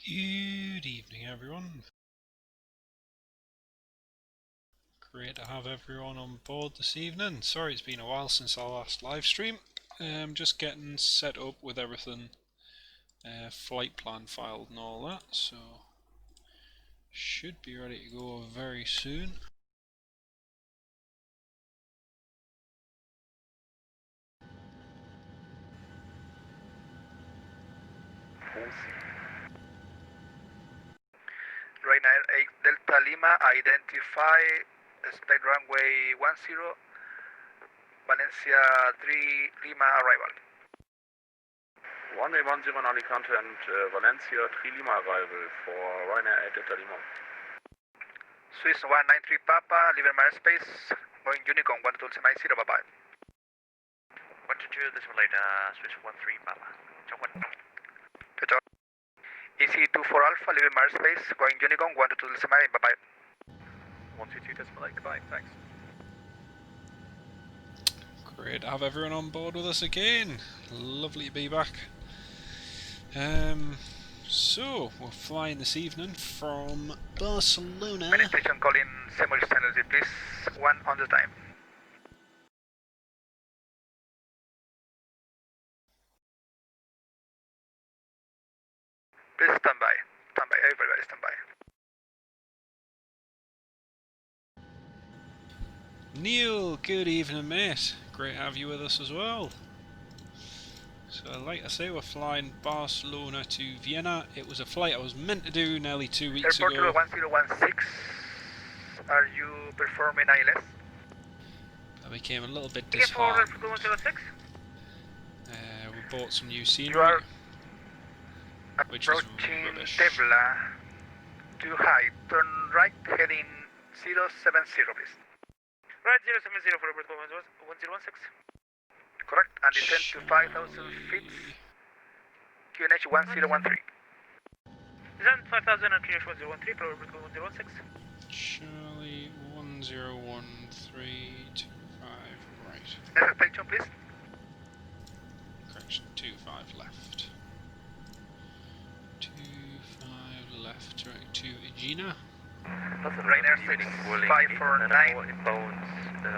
Good evening, everyone. Great to have everyone on board this evening. Sorry it's been a while since our last live stream. Just getting set up with everything, flight plan filed and all that, so should be ready to go very soon. Ryanair 8 Delta Lima, identify, expect runway 10, Valencia 3 Lima arrival. Runway 10 on Alicante and Valencia 3 Lima arrival for Ryanair 8 Delta Lima. Swiss 193 Papa, leaving my airspace, going Unicorn 1290, bye bye. 122, this one later, Swiss 13 Papa. Ciao, Ciao. EC24 Alpha, leaving my airspace, going Unicorn 1290, bye bye. 122, decimal 8, goodbye, thanks. Great to have everyone on board with us again. Lovely to be back. So, we're flying this evening from Barcelona. Main station calling simultaneously, please, 1 on the time. Please stand by, everybody stand by. Neil, good evening, mate. Great to have you with us as well. So, like I say, we're flying Barcelona to Vienna. It was a flight I was meant to do nearly 2 weeks ago. Airport 1016, are you performing ILS? I became a little bit disheartened. We bought some new scenery, You are which is approaching rubbish. Tebla, too high, turn right, heading 070 please. Right, 070 for Airport 1016. Correct, and descend to 5,000 feet, QNH 1013. Descend 5,000 and QNH 1013 for Airport 1016. Charlie 101325, right. Next station please. Correction, 25 left. 25 left, right, to Egina. Ryanair 6549.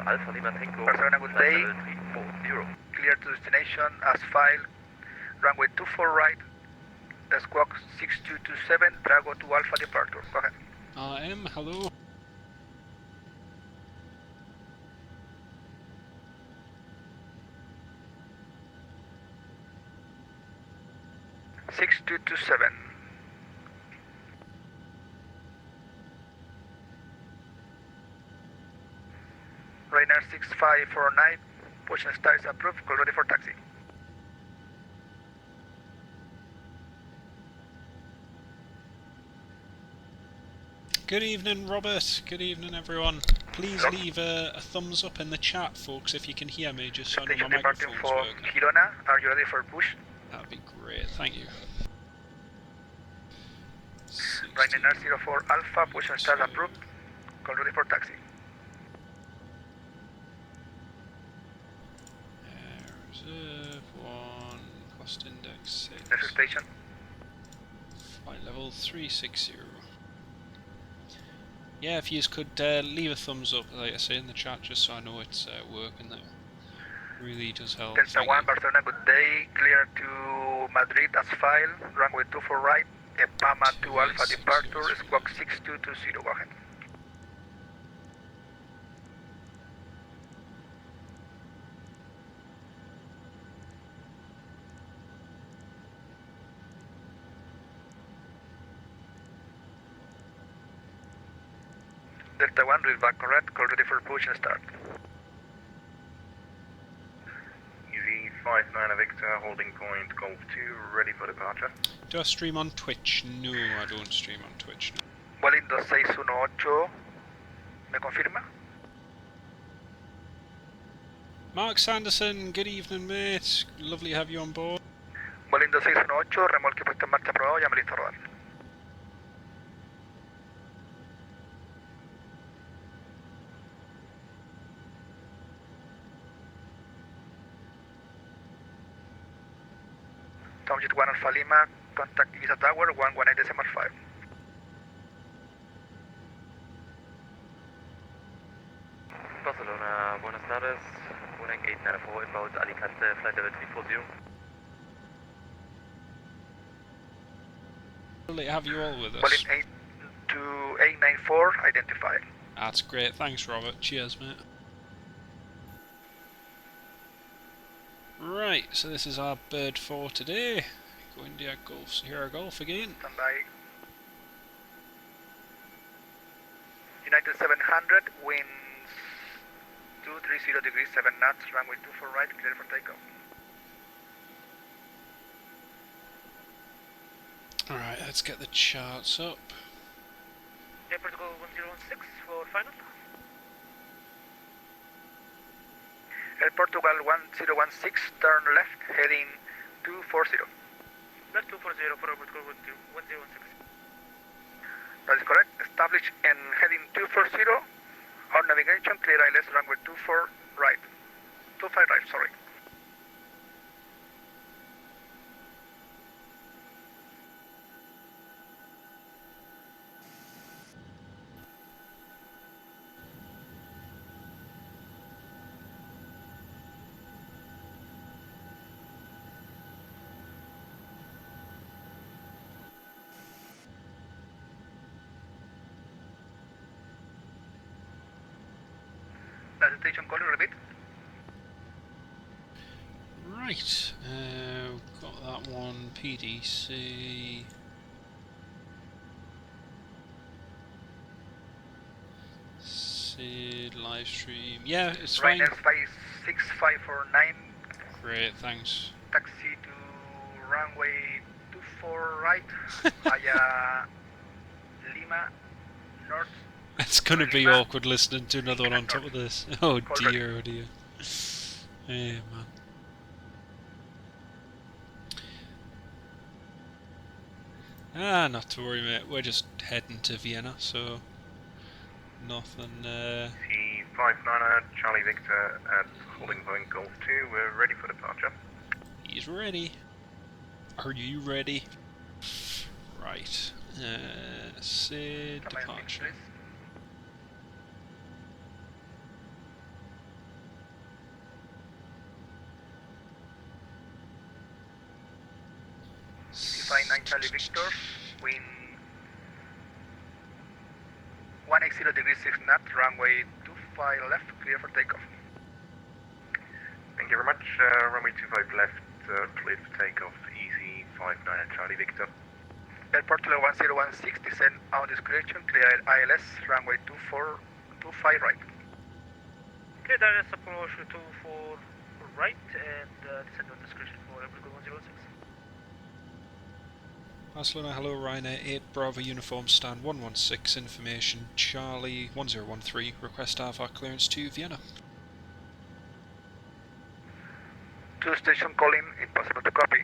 Alpha Lima Tango. Barcelona, good day. Clear to destination as filed. Runway 24 right. Squawk 6227. Drago to Alpha departure. Go ahead. Hello. Six two two seven. Ryanair 6549. Position start is approved. Call ready for taxi. Good evening, Robert. Good evening, everyone. Please leave a thumbs up in the chat, folks, if you can hear me, just so I know my Station departing microphone's for working. Girona. Are you ready for push? That'd be great, thank you. Ryanair 04 Alpha. Position start approved. Call ready for taxi. Reserve 1, cost index 6. Next station. Flight level 360. Yeah, if you could leave a thumbs up, like I say in the chat, just so I know it's working, that really does help. Delta 1, Barcelona, good day. Clear to Madrid as filed. Runway 24 right. Pama 2 Alpha departure. Squawk 6220. Go ahead. Delta 1, read back correct. Call ready for push and start. Easy 59 Victor, holding point Golf 2, ready for departure. Do I stream on Twitch? No, I don't stream on Twitch. No. Bolindo 618. ¿Me confirma? Mark Sanderson, good evening, mate. Lovely to have you on board. Bolindo 618, remolque puesto en marcha aprobado, ya me listo a rodar. Tom Jet 1 Alpha Lima, contact Ibiza Tower 118.5. Barcelona, buenas tardes. Boeing 894 inbound Alicante, flight level 340. Lovely to have you all with us. Calling 8 to 894, identified. That's great, thanks Robert, cheers mate. Right, so this is our bird for today. Go India Golf, Sierra Golf again. Standby. United 700, winds 230 degrees, 7 knots, runway 24 right, clear for takeoff. Alright, let's get the charts up. Airport to go 1016 for final. Air Portugal 1016, turn left, heading 240. Left 240 for airport to go 1016. That is correct. Established and heading 240. On navigation, clear ILS runway 24 right. 25 right, sorry. Last station calling, repeat. Right, got that one, PDC. Sid, Livestream. Yeah, it's fine. Ryanair 56549, Great, thanks. taxi to runway 24 right, via Lima North. It's gonna be Lima. awkward listening to another one on top of this. Oh dear, oh dear. Hey man. Ah, not to worry mate, we're just heading to Vienna, so nothing C590, Charlie Victor at holding point Golf 2, we're ready for departure. he's ready. Are you ready? Right. Sid, Come on, departure. please. C59 Charlie Victor, wind 180 degrees 6 knots, runway 25 left, clear for takeoff. Thank you very much, runway 25 left, cleared for takeoff, easy 59 Charlie Victor. Airport level 1016, descend on discretion, clear ILS, runway 25 right. Clear ILS approach 24 right and descend on discretion for airport to go 106. Barcelona, hello Ryanair 8 Bravo Uniform Stand 116, information Charlie 1013, request AVAR clearance to Vienna. To station calling, impossible to copy.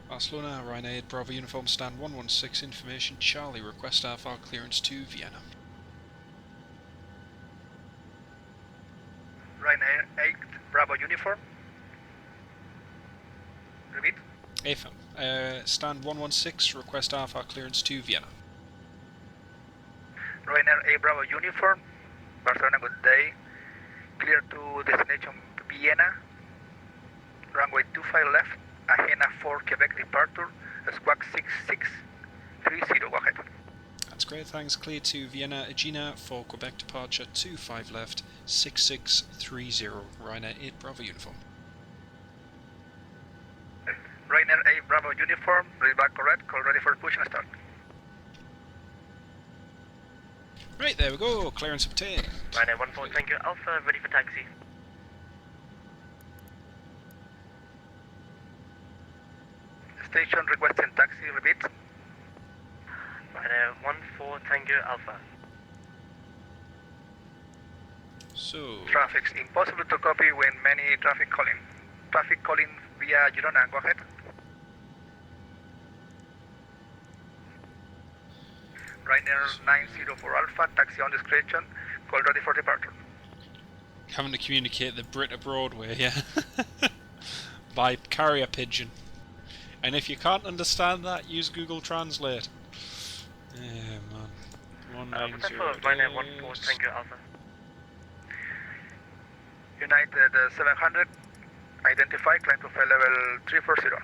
Barcelona, Ryanair 8 Bravo Uniform Stand 116, information Charlie, request AVAR clearance to Vienna. Ryanair 8 Bravo uniform. Repeat. AFM, stand 116, request AVAR clearance to Vienna. Ryanair 8 Bravo uniform. Barcelona, good day. Clear to destination Vienna. Runway 25 left. Agena 4 Quebec departure. Squawk 6630. Go ahead. That's great, thanks. Clear to Vienna, Agena for Quebec departure 25 left, 6630, Ryanair 8 Bravo Uniform. Ryanair 8 Bravo uniform. Read back correct. Call ready for push and start. Right, there we go, clearance obtained. Ryanair 14 Tango Alpha, ready for taxi. Station requesting taxi. Repeat. Ryanair 14 Tango Alpha. So, Traffic's impossible to copy when many traffic calling. Traffic calling via Girona, go ahead. Ryanair 904 Alpha, taxi on discretion, call ready for departure. having to communicate the Brit to Broadway, yeah, by carrier pigeon. And if you can't understand that, use Google Translate. Yeah, man. 190 Ryanair 14 Tango Alpha. United 700, identify, climb to flight level 340.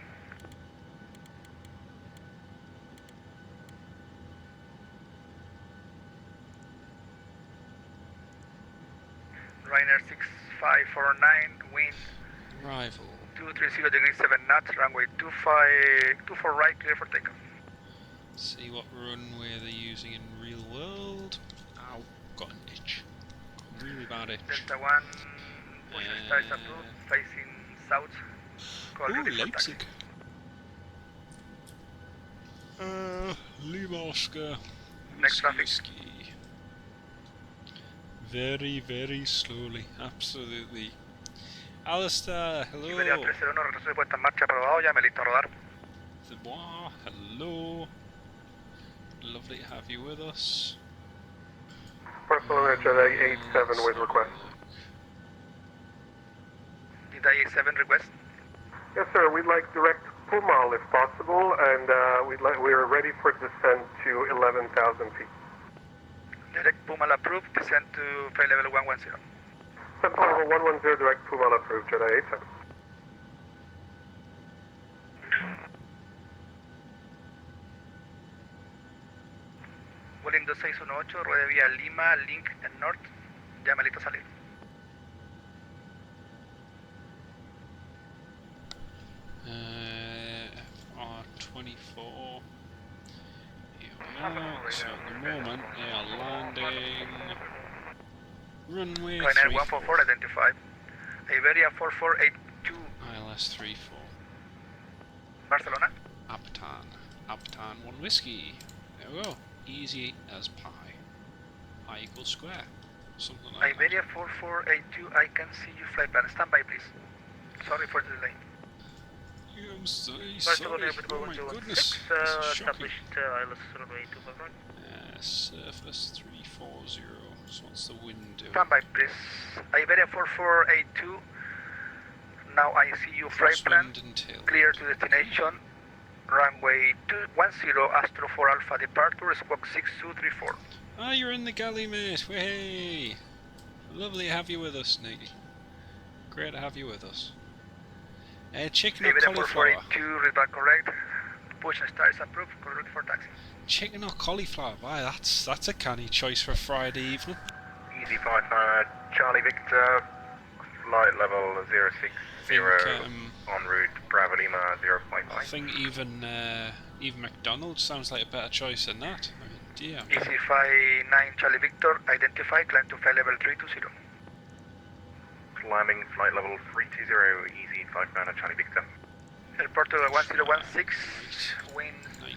Ryanair 6549, wind Arrival. 230 degrees 7 knots, runway 24 right, clear for takeoff. See what runway they're using in real world. Ow, got an itch. Got a really bad itch. Delta 1, pushing stars approved, facing south, call Ooh, ready for taxi. Leipzig. Leave Oscar. Next traffic. Whiskey. Very, very slowly. Absolutely. Alistair, hello. Iberia 301, retraso de puesta en marcha aprobado, ya me listo a rodar. Dubois, hello. Lovely to have you with us. Barcelona Jet 87 with request. Did I 87 request? Yes, sir. We'd like direct Pumal if possible, and we're ready for descent to 11,000 feet. Direct Pumal approved, descend to flight level 110. Central level 110, direct Pumal approved, Jet 87. Vueling 2618, ruede vía Lima, Link and North, ya me listo a salir. FR24. Here we are. So at the moment they are landing. Runway Ryanair 34. 144 identified. Iberia 4482, ILS 34. Barcelona. Aptan 1 whiskey. There we go. Easy as pie. Pi equals square. Something like Iberia 4482, I can see you flight plan. Stand by, please. Sorry for the delay. that. I'm so Barcelona sorry. with Oh my 1216, goodness. This is shocking. established ILS runway 25 right. Surface 340. So what's the wind doing? Stand by, please. Iberia 4482. Now I see you flight Crosswind plan. and tailwind. Clear to destination. Runway 210, Astro 4 Alpha departure, squawk 6234. Ah, you're in the galley, mate. Hey, lovely to have you with us, Niggy. Great to have you with us. Chicken or Iberia cauliflower? 4482, read back correct. Push and start is approved, correct for taxi. Chicken or cauliflower? Why, that's a canny choice for Friday evening. Easy 55, Charlie Victor, flight level 060, en route Bravo Lima I 055. think even McDonald's sounds like a better choice than that. I mean, dear. Easy 59 Charlie Victor, identify, climb to flight level 320. Climbing flight level 320, easy 59 Charlie Victor. Airport 1016, wind 90.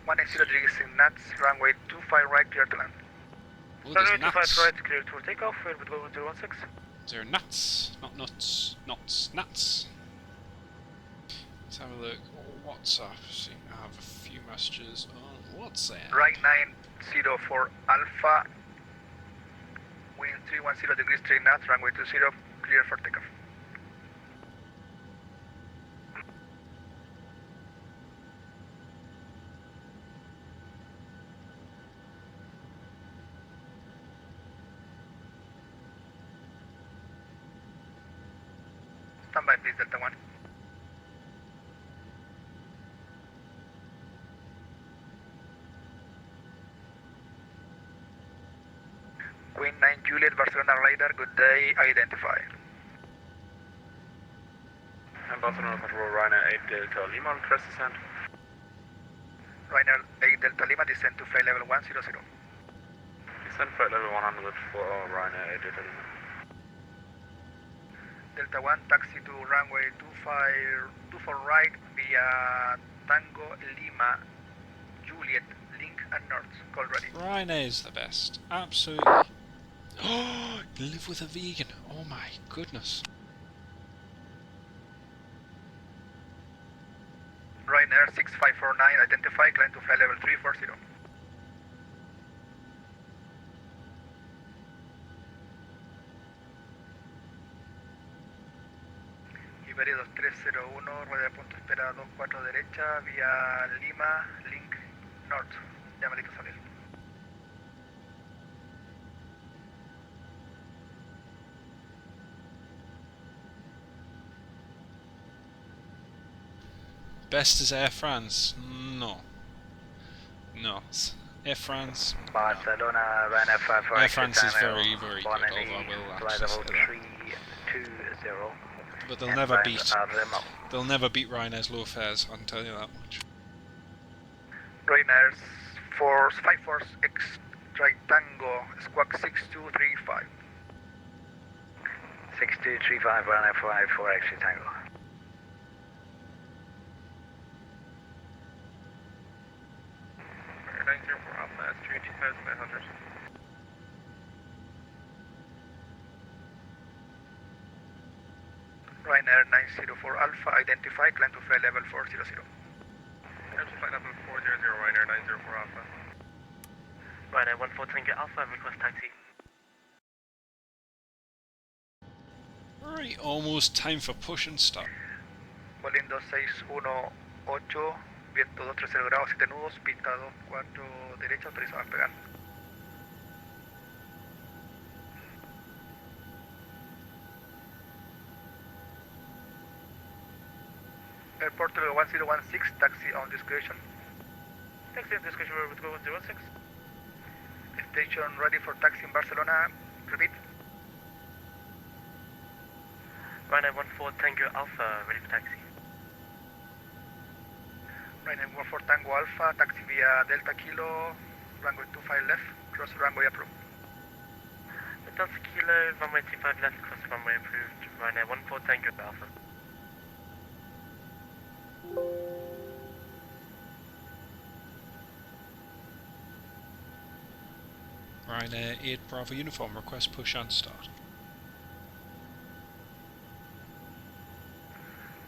180 degrees in knots, runway 25 right, clear to land. Oh, there's Runway 25 nuts. right, clear to takeoff, air with 1016. There are nuts, not nuts, nuts. Let's have a look. WhatsApp. Seem to have a few messages on WhatsApp. Right 904 Alpha, wind 310 degrees 3 knots, runway 20, clear for takeoff. Stand by, please, Delta 1. Queen 9 Juliet, Barcelona radar, good day, identify. Barcelona Control, Ryanair 8 Delta Lima, request descent. Ryanair 8 Delta Lima, descend to flight level 100. Descent flight level 100 for Ryanair 8 Delta Lima. Delta 1, taxi to runway 24 right via Tango Lima, Juliet, Link and North, call ready. Ryan's the best. Absolutely. Oh, live with a vegan. Oh my goodness. Ryanair 6549, identify, climb to flight level 340. Iberia 2301, rueda de punto espera 24 derecha, vía Lima, link north. Ya me listo salir. Best is Air France? No. No. Air France? Barcelona, Ryanair 54. Air France is very, very good, although I will actually say that. 320. But they'll never beat Ryanair's low fares, I can tell you that much. Ryanair 54 X Tango, squawk 6235. 6235, Ryanair 54 X Tango. Ryanair 94 Alpha, S3 2900. Ryanair 904 Alpha, identify, climb to flight level 400. Climb to flight level 400, Ryanair 904 Alpha. Ryanair 14 Tango Alpha, request taxi. Right, almost time for push and start. Volando 618, viento 230 grados, 7 nudos, pista 24 derecha, autorizado a despegar. Airport level 1016, taxi on discretion. Taxi on discretion, we're with go 106. Station ready for taxi in Barcelona, repeat. Ryanair 14 Tango Alpha, ready for taxi. Ryanair 14 Tango Alpha, taxi via Delta Kilo, runway 25 left, cross runway approved. Delta Kilo, runway 25 left, cross runway approved. Ryanair 14 Tango Alpha. Ryanair 8 Bravo uniform, request push and start.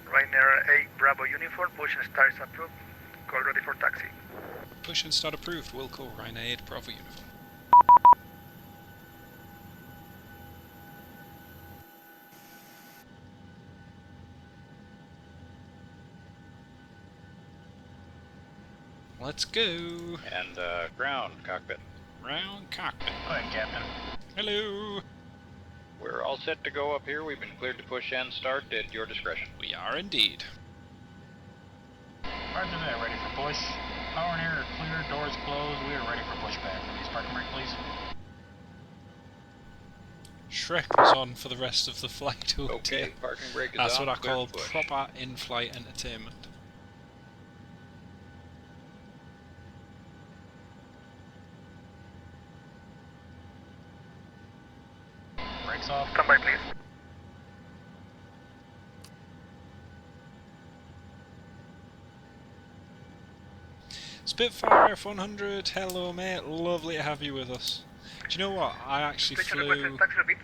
Ryanair 8 Bravo uniform, push and start is approved. Call ready for taxi. Push and start approved, Wilco, Ryanair 8 Bravo uniform. Let's go! And ground cockpit. Round cockpit. Go ahead, Captain. Hello! We're all set to go up here. We've been cleared to push and start at your discretion. We are indeed. Roger that, ready for push. Power and air are clear, doors closed. We are ready for pushback. Release parking brake, please. Shrek was on for the rest of the flight. Okay, parking brake is That's on. what I Clear call to push. proper in-flight entertainment. Brakes off. Stand by, please. Spitfire F100, hello mate, lovely to have you with us. Do you know what? I actually Station request flew. taxi, repeat.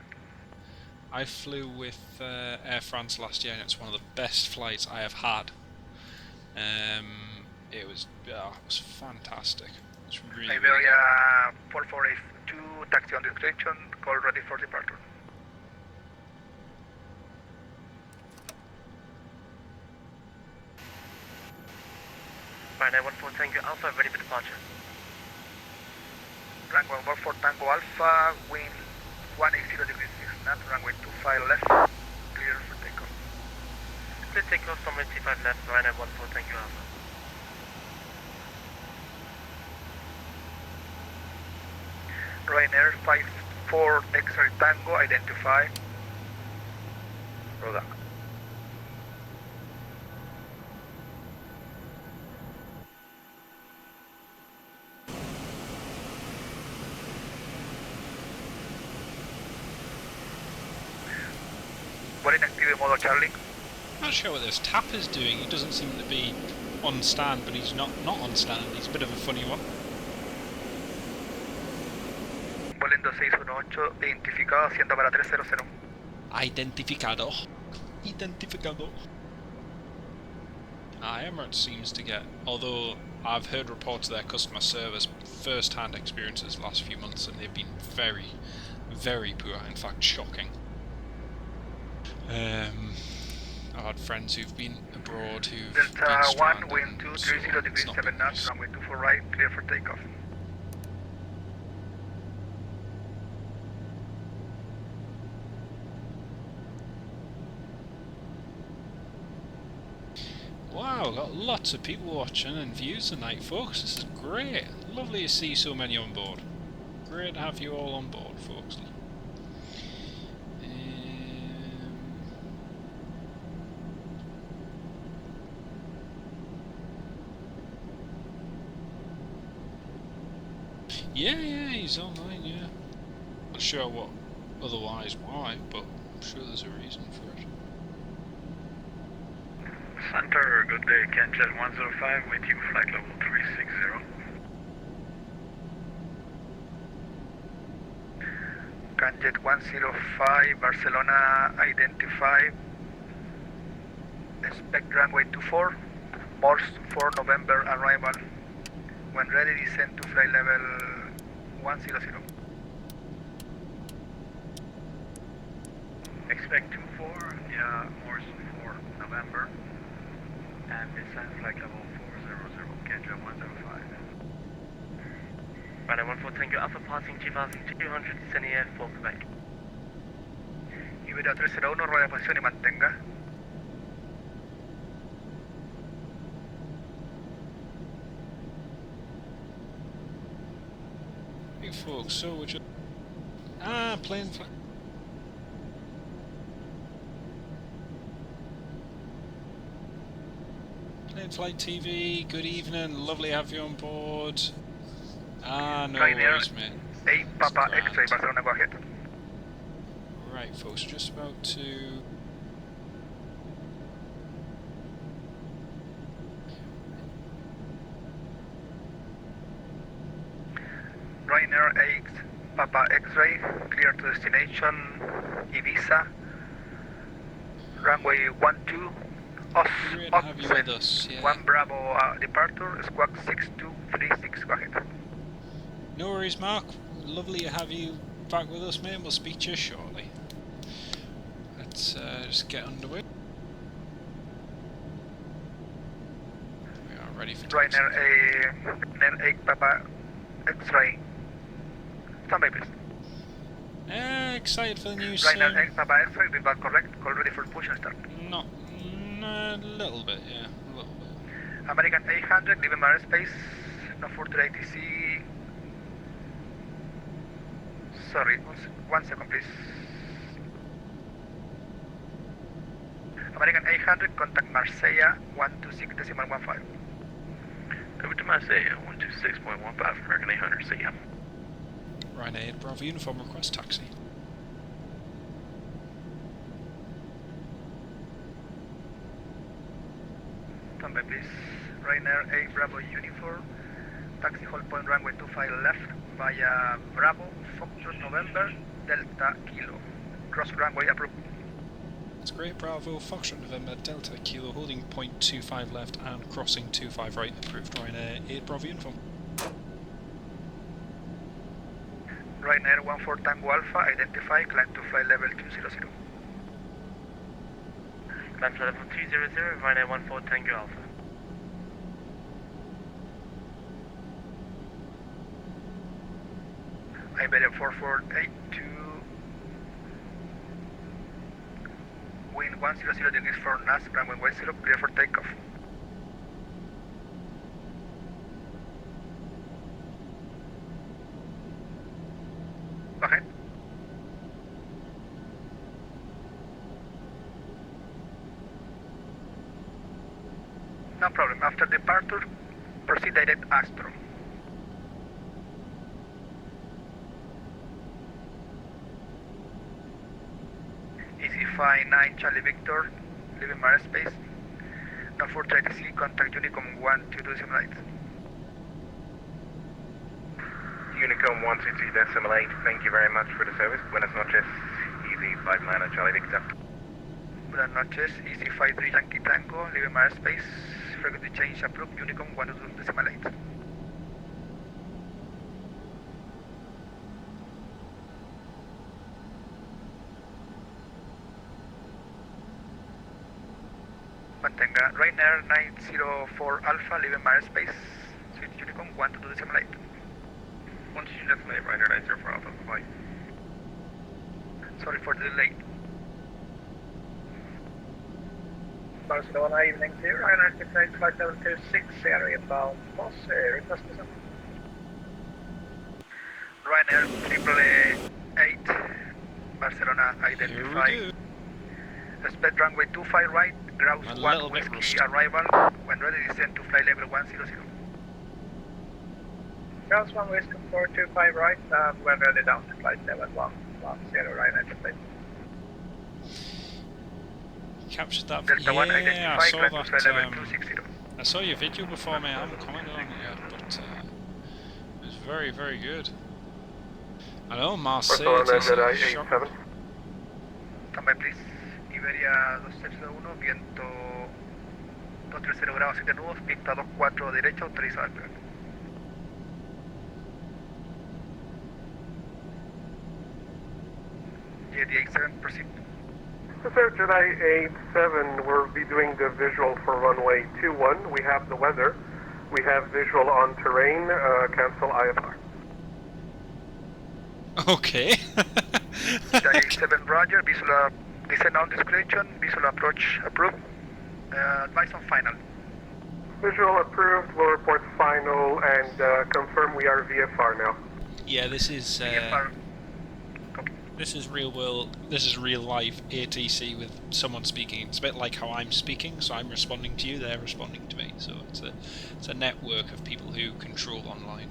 I flew with Air France last year, and it's one of the best flights I have had. It was fantastic. It's really, really Iberia 4482, taxi on discretion, call ready for departure. Ryanair 14 Tango Alpha, ready for departure. Runway 14 Tango Alpha, wind 180 degrees 6 knots, runway 25 left, clear for takeoff. Clear takeoff, runway 25 left, Ryanair 14 Tango Alpha. Ryanair 54 X-ray Tango, identify. Roll down. What inactive modo Charlie? I'm not sure what this tap is doing. He doesn't seem to be on stand, but he's not on stand. He's a bit of a funny one. descendiendo 618, identificado, haciendo para 300. Identificado. Emirates seems to get, although I've heard reports of their customer service first-hand experiences the last few months, and they've been very, very poor, in fact shocking. I've had friends who've been abroad who've been Delta 1, stranded, wind and 230 so degrees it's not 7 been knots, nice. runway 24 right, clear for takeoff. Wow, got lots of people watching and views tonight, folks. This is great. Lovely to see so many on board. Great to have you all on board, folks. Yeah, he's online, yeah. Not sure what, otherwise why, but I'm sure there's a reason for it. Center, good day, Catchup 105 with you, flight level 360. Canjet 105, Barcelona identified. Expect runway 24, Morse 4 November arrival. When ready, descend to flight level 100. Expect 24, yeah, Morse 4 November. And descend flight level 400, Catchup 105. Runway 14 Tango Alpha passing 2200, descending air for Quebec. Iberia 301, rueda de posición y mantenga. Hey folks, so we're just... plane flight... Plane Flight TV, good evening, lovely to have you on board. No worries, mate. 8 Papa X-ray, Barcelona, go ahead. Right folks, just about to... Ryanair 8 Papa X-ray, clear to destination, Ibiza, runway 12, Great to have you with us, yeah. 1 Bravo departure, squawk 6236, go ahead. No worries, Mark. Lovely to have you back with us, mate. We'll speak to you shortly. Let's just get underway. We are ready for taxi. Ryanair 8 Papa X-ray. Standby, please. Excited for the news. Ryanair 8 Papa X-ray, be back correct. Call ready for push and start. Not a little bit, yeah, a little bit. American 800, leaving my airspace. No further ATC. Sorry, 1 second, please. American 800, contact Marseille 126.15. Over to Marseille, 126.15, American 800, see ya. Ryanair 8 Bravo uniform, request taxi. Standby, please. Ryanair 8 Bravo uniform. Taxi hold point runway 25 left via Bravo, Foxtrot November, Delta Kilo. Cross runway approved. That's great, Bravo, Foxtrot November, Delta Kilo, holding point 25 left and crossing 25 right, approved. Ryanair 8 Bravo uniform. Ryanair 14 Tango Alpha, identify, climb to flight level 200. Climb to level 200, Ryanair 14 Tango Alpha. Iberia 4482, wind 100 degrees for NAS, runway 10, clear for takeoff. Go ahead. No problem. After departure, proceed direct Astro. Easy 9 Charlie Victor, leaving my airspace. No further ATC, contact Unicom 122 lights. Unicom 123.8, thank you very much for the service. Buenas noches, Easy 59 Charlie Victor. Buenas noches, Easy 53 Yankee Tango, leaving my airspace. Frequency change approved, Unicom 123.8. Mantenga Ryanair 904 Alpha, leaving my airspace. Switch Unicom 122.8. 122.8, Ryanair 904 Alpha, bye. Sorry for the delay. Barcelona evening to Ryanair 685 flight level 26, area bound Moss, request descent. Ryanair 888, Barcelona identified. Expect runway 25 right, grouse 1 whiskey arrival. When ready, descend to flight level 100. Grouse 1 whiskey 425 right, when ready down to flight level 110, Ryanair 685. Captured that. Delta 1 yeah, identified, I saw climb to flight level that. 260. I saw your video before, mate. I haven't commented on it yet, but it was very, very good. I know Marseille is a shock. Também, please. Iberia 261, viento 230 grados 7 nudos, pista 24 derecha, autorizado al pegar. Jet 87, proceed. Sir, Jedi 87, we'll be doing the visual for runway 21. We have the weather. We have visual on terrain. Cancel IFR. Okay. Jedi 87, roger. Visual descent on discretion. Visual approach approved. Advice on final. Visual approved. We'll report final and confirm we are VFR now. Yeah, this is VFR. this is real world. This is real life ATC with someone speaking. It's a bit like how I'm speaking. So I'm responding to you. They're responding to me. So it's a network of people who control online.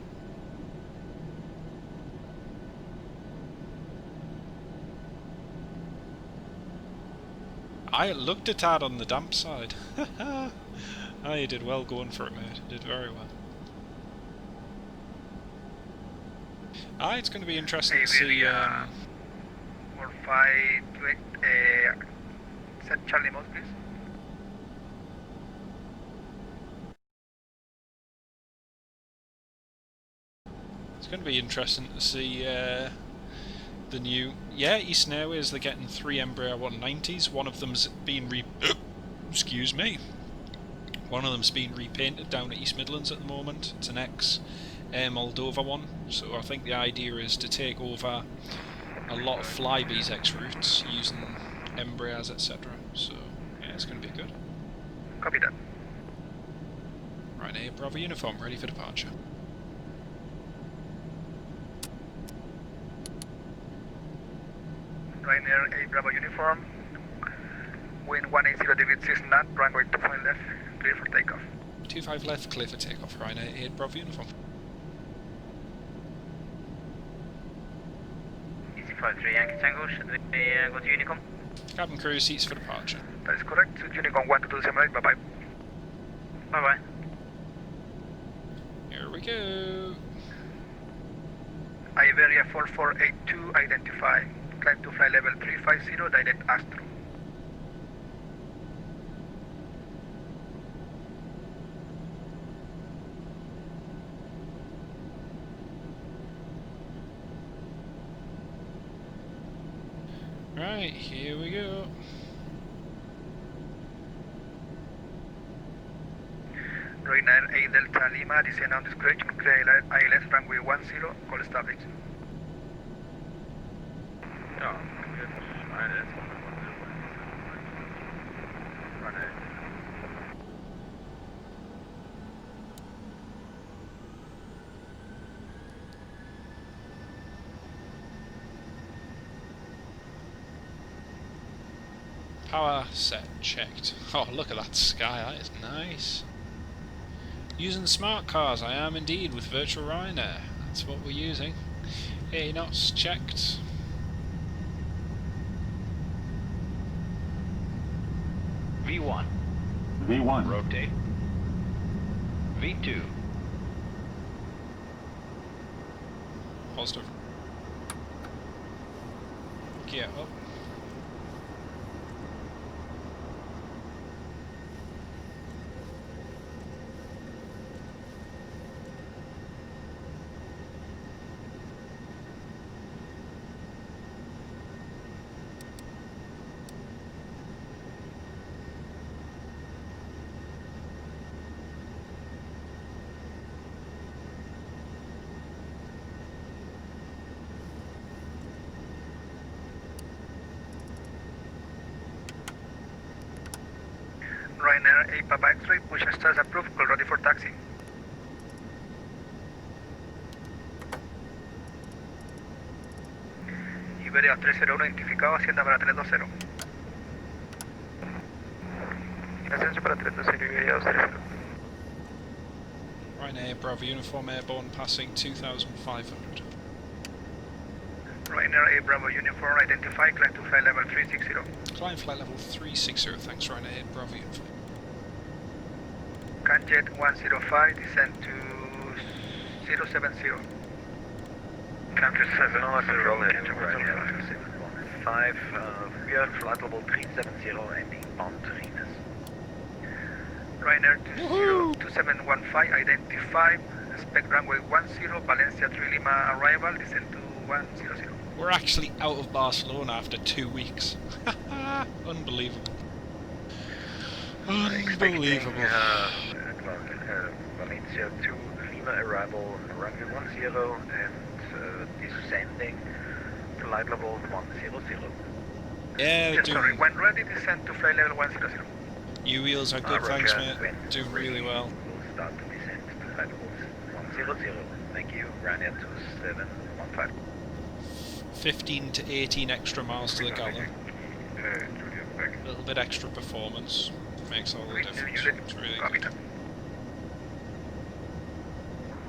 I looked at that on the damp side. Oh, you did well going for it, mate. You did very well. It's going to be interesting to see. 4528, set Charlie mode, please. It's going to be interesting to see the new... Yeah, Eastern Airways, they're getting 3 Embraer 190s. One of them's been excuse me. One of them's been repainted down at East Midlands at the moment. It's an ex-Moldova one. So I think the idea is to take over a lot of Flybe's ex-routes using Embraers, etc. So, yeah, it's going to be good. Copy that. Right, Bravo uniform, ready for departure. Ryanair 8 Bravo uniform, wind 180 degrees 6 knot, runway 25 left, clear for takeoff. 25 left, clear for takeoff. Ryanair 8 Bravo uniform. Easy 53 Yankee Tango, should we go to Unicom? Cabin crew, seats for departure. That is correct. Unicom 122.8, bye bye. Bye bye. Here we go. Iberia 4482, identify. Climb to flight level 350, direct Astro. Right, here we go. Ryanair 8 Delta Lima, descend on discretion, clear ILS runway 10, call established. Ja, good. ILS. Power set checked. Oh, look at that sky, that is nice. Using smart cars, I am indeed with Virtual Ryanair. That's what we're using. 80 knots checked. V1. V1. Rotate. V2. Positive. Gear up. Ryanair 8 Papa X-ray, push and start approved, call ready for taxi. Iberia 301 identificado, Hacienda para 320. Ascenso para 320, Iberia 230. Ryanair Bravo Uniform Airborne passing 2,500. Ryanair 8 Bravo Uniform identified, climb to flight level 360. Climb flight level 360, thanks Ryanair Bravo Uniform. Canjet 105, descend to 070. Counter 7 control at Ryanair 715, we are flight level 370 ending on Rennes. Ryanair 2715, identified, expect runway 10, Valencia 3 Lima arrival, descend to 100. We're actually out of Barcelona after 2 weeks. Unbelievable. Unbelievable. Valencia 2 Lima arrival, runway 10 and descending flight level 100. Yeah, Yes, sorry, when ready, descend to flight level 100. You wheels are good, thanks mate. Doing really well. We'll start to descend to flight level 100. Thank you, Ryanair 2715. 15 to 18 extra miles to the gallon. A little bit extra performance makes all the difference. It's really good.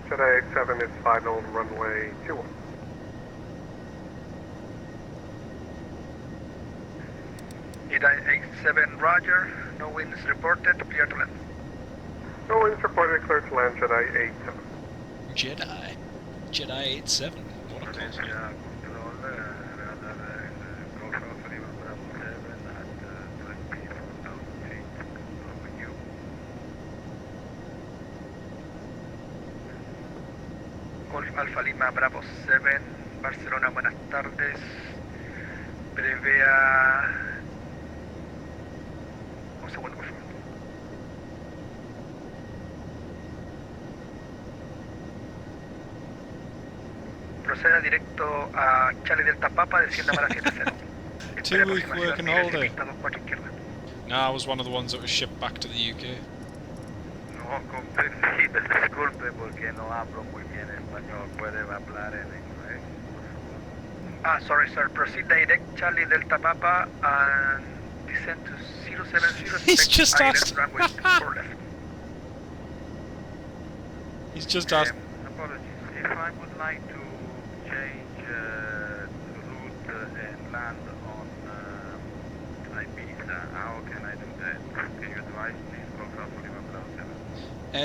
Jedi 87 is final, runway 21. Jedi 87, roger, no winds reported, clear to land. No winds reported, clear to land, Jedi 87. Jedi 87. What a close one. Golf Alfa Lima Bravo 7, Barcelona, buenas tardes. Prevea... Un segundo, por favor. Proceda directo a Charlie Delta Papa, descienda para 70. 2 week working holiday. Cuatro izquierda. No, I was one of the ones that was shipped back to the UK. No comprendido, disculpe porque no hablo muy bien español. ¿Puede hablar en inglés? Ah, sorry, sir. Proceed direct Charlie Delta Papa and descend to 070. He's just island asked. runway 4 left. He's just asked. Apologies. If I would like to change route and land on Ibiza, how can I do that? Can you advise me?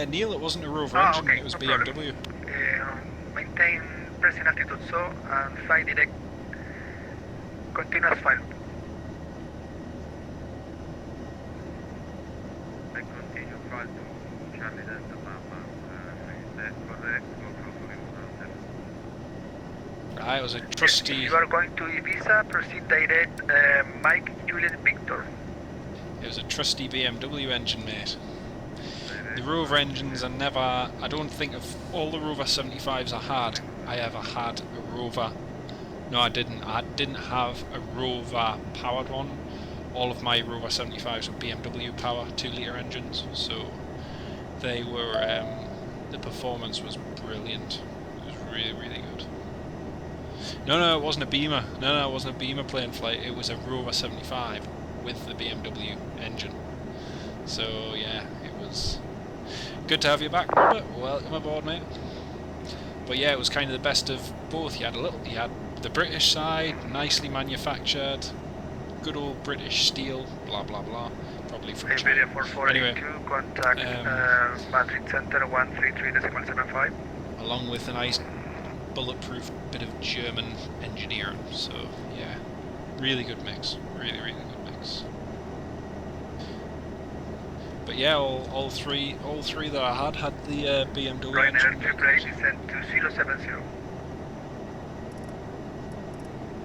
Neil, it wasn't a Rover engine, okay, it was no BMW. Maintain present altitude so and fly direct. Continuous file. I continue file to Charlie Delta Papa. Is that correct? Right, it was a trusty. If you are going to Ibiza, proceed direct Mike Juliet Victor. It was a trusty BMW engine, mate. The Rover engines are never. I don't think of all the Rover 75s I ever had a Rover. No, I didn't. I didn't have a Rover powered one. All of my Rover 75s were BMW power 2-litre engines, so they were. The performance was brilliant. It was really, really good. No, it wasn't a Beamer. No, it wasn't a Beamer plane flight. It was a Rover 75 with the BMW engine. So yeah, it was good to have you back, Robert. Welcome aboard, mate. But yeah, it was kind of the best of both. You had the British side, nicely manufactured, good old British steel, blah blah blah. Probably from China. Iberia 4482, Anyway, contact Madrid Center 133.75. along with a nice bulletproof bit of German engineering. So yeah, really good mix, really good mix. But yeah, all three that I had the BMW Ryanair engine. 888 descent to 070.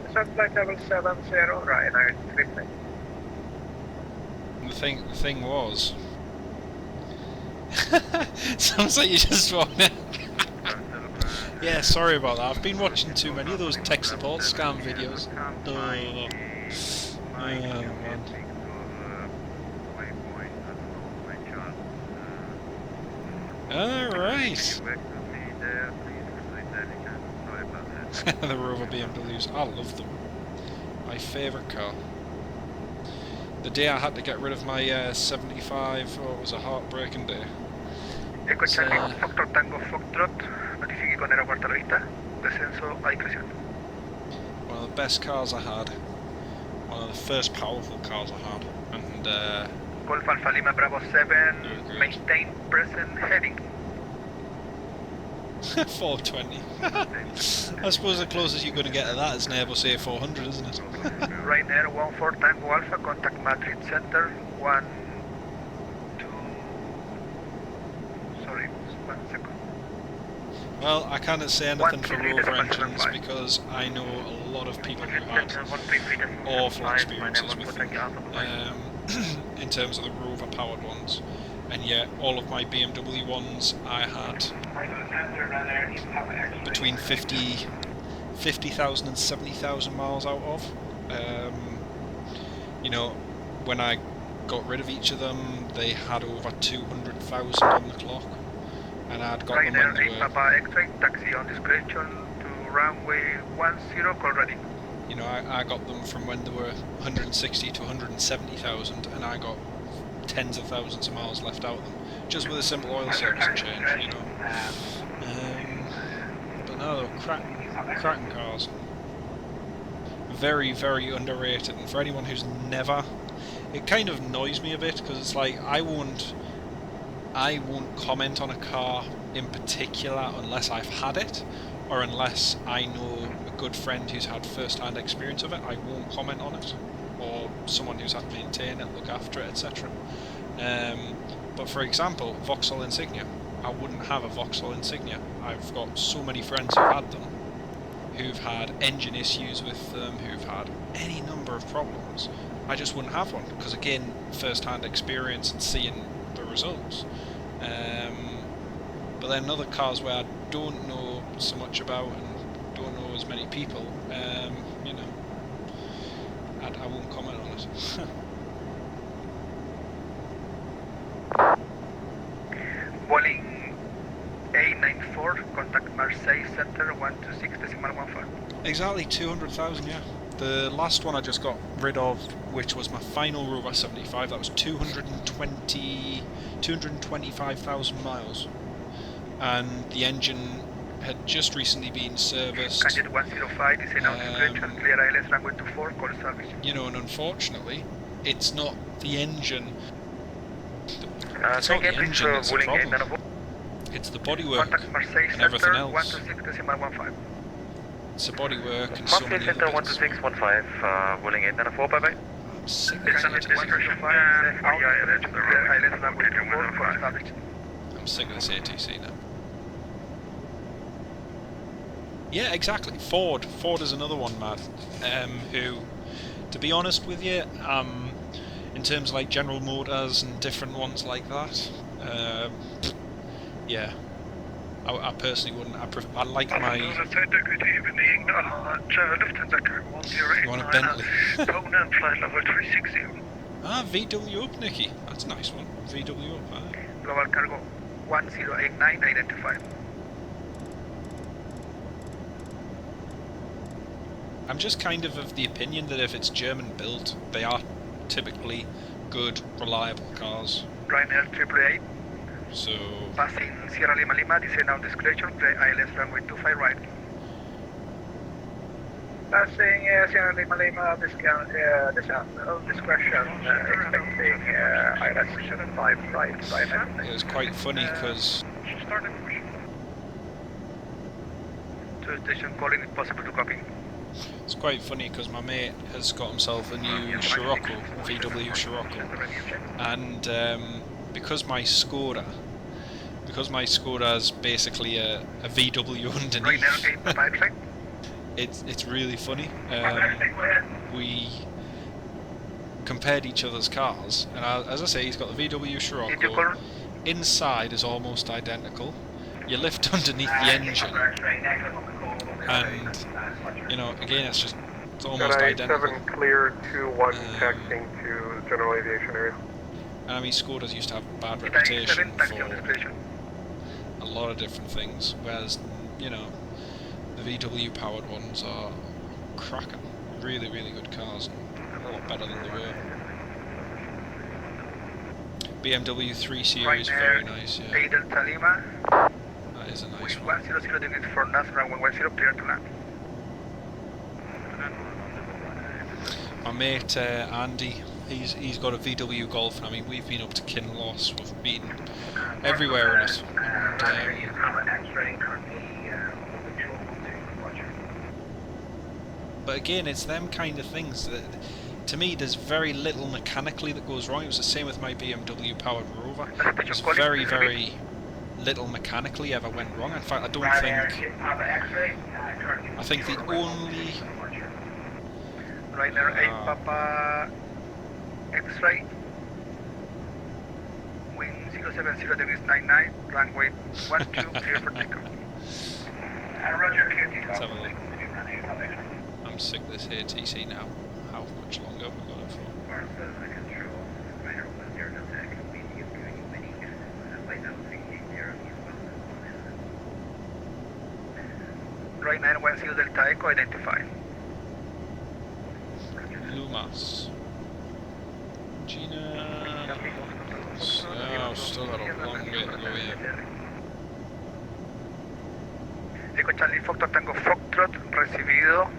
Descent flight level 70, Ryanair 888. The thing was, sounds like you just walked in. Yeah, sorry about that. I've been watching too many of those tech support scam videos. Oh man. Alright. The Rover BMWs, I love them. My favourite car. The day I had to get rid of my 75, it was a heartbreaking day. Echo Charlie, Foxtrot Tango Foxtrot, notifique con aeropuerto a la vista, descenso a discreción. One of the best cars I had, one of the first powerful cars I had, and Golf Alpha Lima Bravo 7, maintain present heading. 420. I suppose the closest you're going to get to that is an Airbus A400, isn't it? Ryanair 14 Tango Alpha, contact Madrid Center, 1, 2, sorry, 1 second. Well, I can't say anything for Rover engines because I know a lot of people who had awful experiences with them in terms of the Rover powered ones, and yet all of my BMW ones I had between 50,000 and 70,000 miles out of. You know, when I got rid of each of them, they had over 200,000 on the clock, and I'd got them when they were... Papa X-ray, taxi on discretion to runway 10, call ready. You know, I got them from when they were 160 to 170,000, and I got tens of thousands of miles left out of them, just with a simple oil service and change, you know. But no, they're cracking cars. Very underrated, and for anyone who's never... It kind of annoys me a bit, because it's like, I won't comment on a car in particular unless I've had it, or unless I know a good friend who's had first-hand experience of it. I won't comment on it, or someone who's had to maintain it, look after it, etc. But for example, Vauxhall Insignia. I wouldn't have a Vauxhall Insignia. I've got so many friends who've had them, who've had engine issues with them, who've had any number of problems. I just wouldn't have one, because again, first-hand experience and seeing the results. But then other cars where I don't know so much about and don't know as many people, you know, I won't comment on it. Boeing A94, contact Marseille Center 126.15. Exactly, 200,000, yeah. The last one I just got rid of, which was my final Rover 75, that was 225,000 miles. And the engine had just recently been serviced. Canyon 105, descend out discretion, clear ILS runway 24, call service. You know, and unfortunately, it's not the engine. It's not Take the entry engine for that's the Vueling problem. 894. It's the bodywork Contact Marseille and everything Center else. 126.15. It's the bodywork and so Marseille many Center other bits. 12615, Vueling 894, bye-bye. I'm sick of Descend this at discretion, clear ILS runway 24, call service. I'm sick of this ATC now. Yeah, exactly. Ford is another one, Matt. Who, to be honest with you, in terms of like General Motors and different ones like that, yeah, I personally wouldn't. I like my... You want a Bentley? Ah, VW up, Nicky. That's a nice one. VW up, ah. Global cargo 1089, identified. I'm just kind of the opinion that if it's German built, they are typically good, reliable cars. Ryanair 888, So, passing Sierra Lima Lima, descend on discretion, clear ILS runway 25 right. Passing Sierra Lima Lima, descend on discretion, expecting ILS 75 right, it was quite funny because Service station calling, if possible to copy. It's quite funny because my mate has got himself a new Scirocco, a VW Scirocco, and because my Skoda is basically a VW underneath, it's really funny. We compared each other's cars, and as I say, he's got the VW Scirocco. Inside is almost identical. You lift underneath the engine, and you know, again, it's almost identical. 7 clear 2-1 taxiing to general aviation area. And I mean, Skodas used to have a bad reputation for a lot of different things, whereas, you know, the VW powered ones are cracking. Really, really good cars, and a lot better than they were. BMW 3 Series, very nice, yeah. That is a nice one. 100 degrees for north, runway 10, clear to land. My mate Andy, he's got a VW Golf, and I mean, we've been up to Kinloss, we've been everywhere in it. But again, it's them kind of things that, to me, there's very little mechanically that goes wrong. It was the same with my BMW powered Rover. There's very, very little mechanically ever went wrong. In fact, I think the only... Ryanair 8 Papa X-ray, wind 070 degrees 99, runway 12, clear for takeoff. Let's have a look. I'm sick of this ATC now. How much longer have we got it for? Ryanair 10 Delta Echo identified. Lumas. Gina. Oh, still got a long way to go here. Echo Charlie Foxtrot Tango Foxtrot, recibido.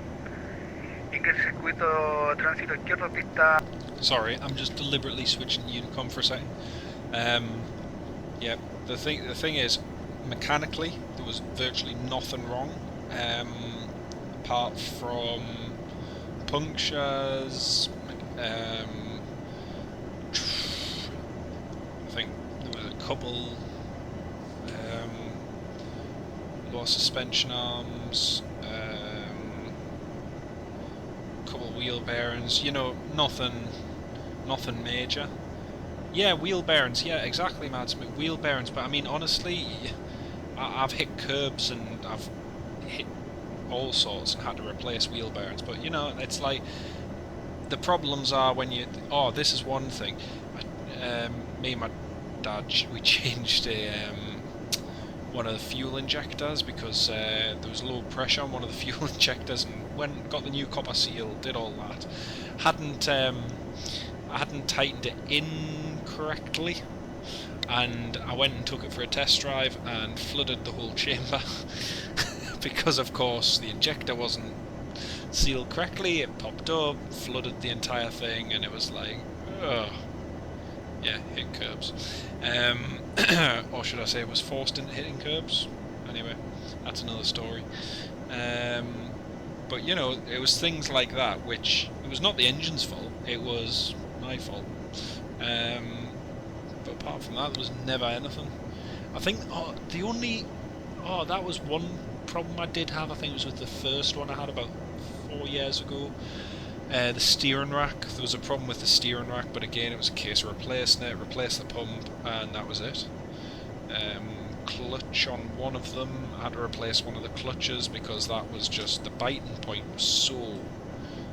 Ingreso circuito tránsito izquierdo, pista. Sorry, I'm just deliberately switching to Unicom for a second. Yeah, the thing is, mechanically, there was virtually nothing wrong, apart from punctures. I think there was a couple lost suspension arms, couple wheel bearings. You know, nothing major. Yeah, wheel bearings. Yeah, exactly, Mads. Wheel bearings. But I mean, honestly, I've hit curbs and I've hit all sorts and had to replace wheel bearings. But you know, it's like the problems are when you. Oh, this is one thing. Me and my dad, we changed one of the fuel injectors because there was low pressure on one of the fuel injectors, and got the new copper seal, did all that. I hadn't tightened it in correctly, and I went and took it for a test drive and flooded the whole chamber because of course the injector wasn't sealed correctly. It popped up, flooded the entire thing, and it was like, ugh. Yeah, hit curbs. Or should I say it was forced into hitting curbs? Anyway, that's another story. But you know, it was things like that, which it was not the engine's fault, it was my fault. But apart from that, there was never anything. I think that was one problem I did have. I think it was with the first one I had about 4 years ago. The steering rack, there was a problem with the steering rack, but again it was a case of replacing it, replace the pump, and that was it. Clutch on one of them, I had to replace one of the clutches because that was just, the biting point was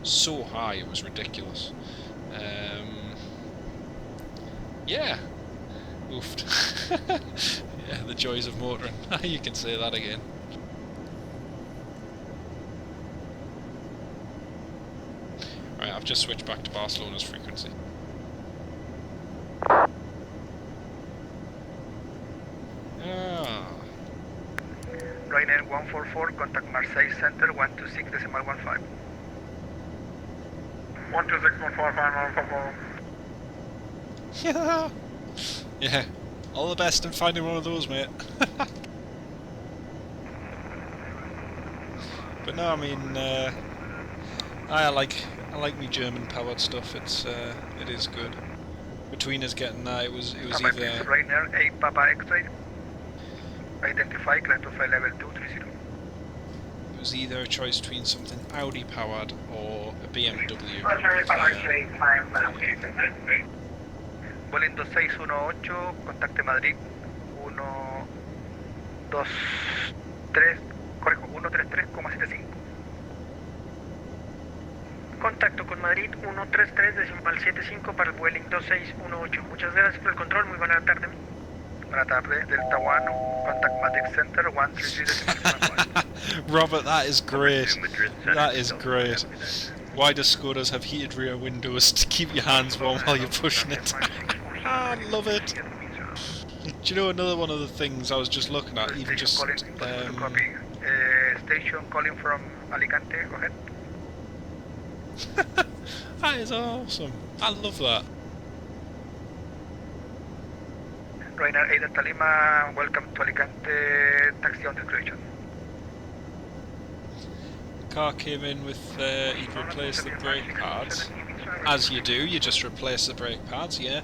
so high, it was ridiculous. Yeah, oofed. Yeah, the joys of motoring. You can say that again. Right, I've just switched back to Barcelona's frequency. Ryanair 144, contact Marseille Center 126.15. 126.15. Yeah. Yeah. All the best in finding one of those, mate. But no, I mean, I like me German powered stuff. It is good. Between us getting that, it was Standby, either please. Ryanair 8 Papa X-ray. Identify, climb to flight level 230. it was either a choice between something Audi powered or a BMW. Vueling 2618, contacte Madrid 123, correcto, 133,75. Contacto con Madrid 133.75 para el Vueling 2618. Muchas gracias por el control, muy buena tarde. Buena tarde, Delta One, contact Madrid Center 133.75. Robert, that is great. That is great. Why do Skodas have heated rear windows to keep your hands warm while you're pushing it? I love it. Do you know another one of the things I was just looking at, even just copy. Station calling from Alicante, go ahead. that is awesome. I love that. Ryanair 8 Delta Lima, welcome to Alicante, taxi on discretion. Car came in with he'd replace the brake pads. As you do, you just replace the brake pads, yeah.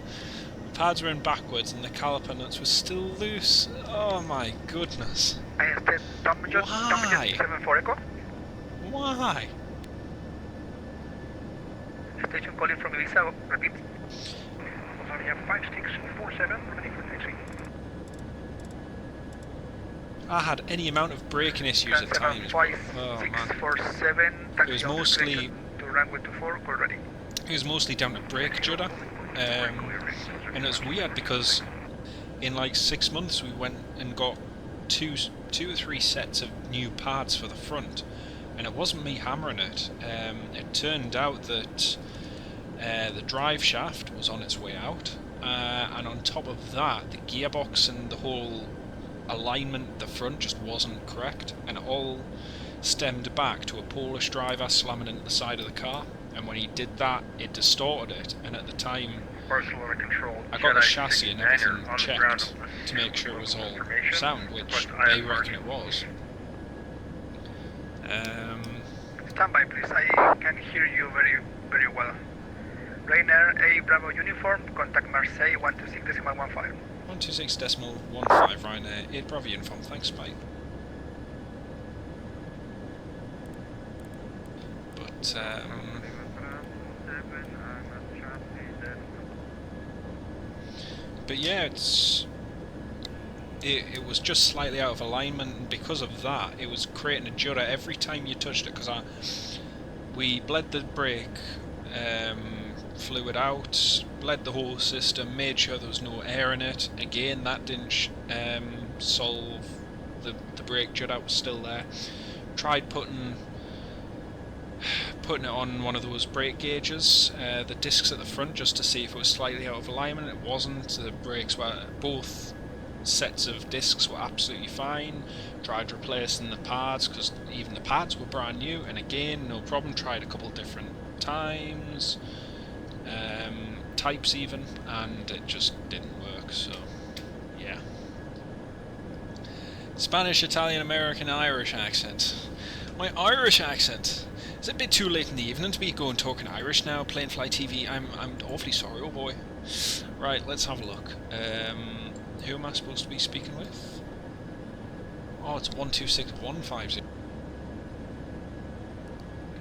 The pads were in backwards and the caliper nuts were still loose. Oh my goodness. I instead Why? 74 Echo. Why? Station calling from Ibiza, repeat. 5647, ready for taxi. I had any amount of braking issues at times. Oh man. 5647, It was mostly to runway 24, call ready. It was mostly down to brake judder, and it was weird because in like 6 months we went and got two or three sets of new pads for the front, and it wasn't me hammering it. It turned out that the drive shaft was on its way out, and on top of that, the gearbox and the whole alignment at the front just wasn't correct, and it all stemmed back to a Polish driver slamming into the side of the car. And when he did that, it distorted it, and at the time Barcelona control. I got the chassis and everything checked to make sure it was all sound, which they reckon it was. Standby, please. I can hear you very well. Ryanair A Bravo uniform, contact Marseille 126.15. 126.15, Ryanair 8 Bravo uniform, thanks, mate. But yeah, it was just slightly out of alignment, and because of that, it was creating a judder every time you touched it. Because we bled the brake fluid out, bled the whole system, made sure there was no air in it. Again, that didn't solve the brake judder was still there. Tried putting it on one of those brake gauges, the discs at the front, just to see if it was slightly out of alignment. It wasn't. The brakes were, both sets of discs were absolutely fine. Tried replacing the pads, because even the pads were brand new, and again, no problem. Tried a couple different times, types even, and it just didn't work. So yeah. Spanish, Italian, American, Irish accent. My Irish accent. Is it a bit too late in the evening to be going talking Irish now, playing Fly TV? I'm awfully sorry, oh boy. Right, let's have a look. Who am I supposed to be speaking with? Oh, it's 126150.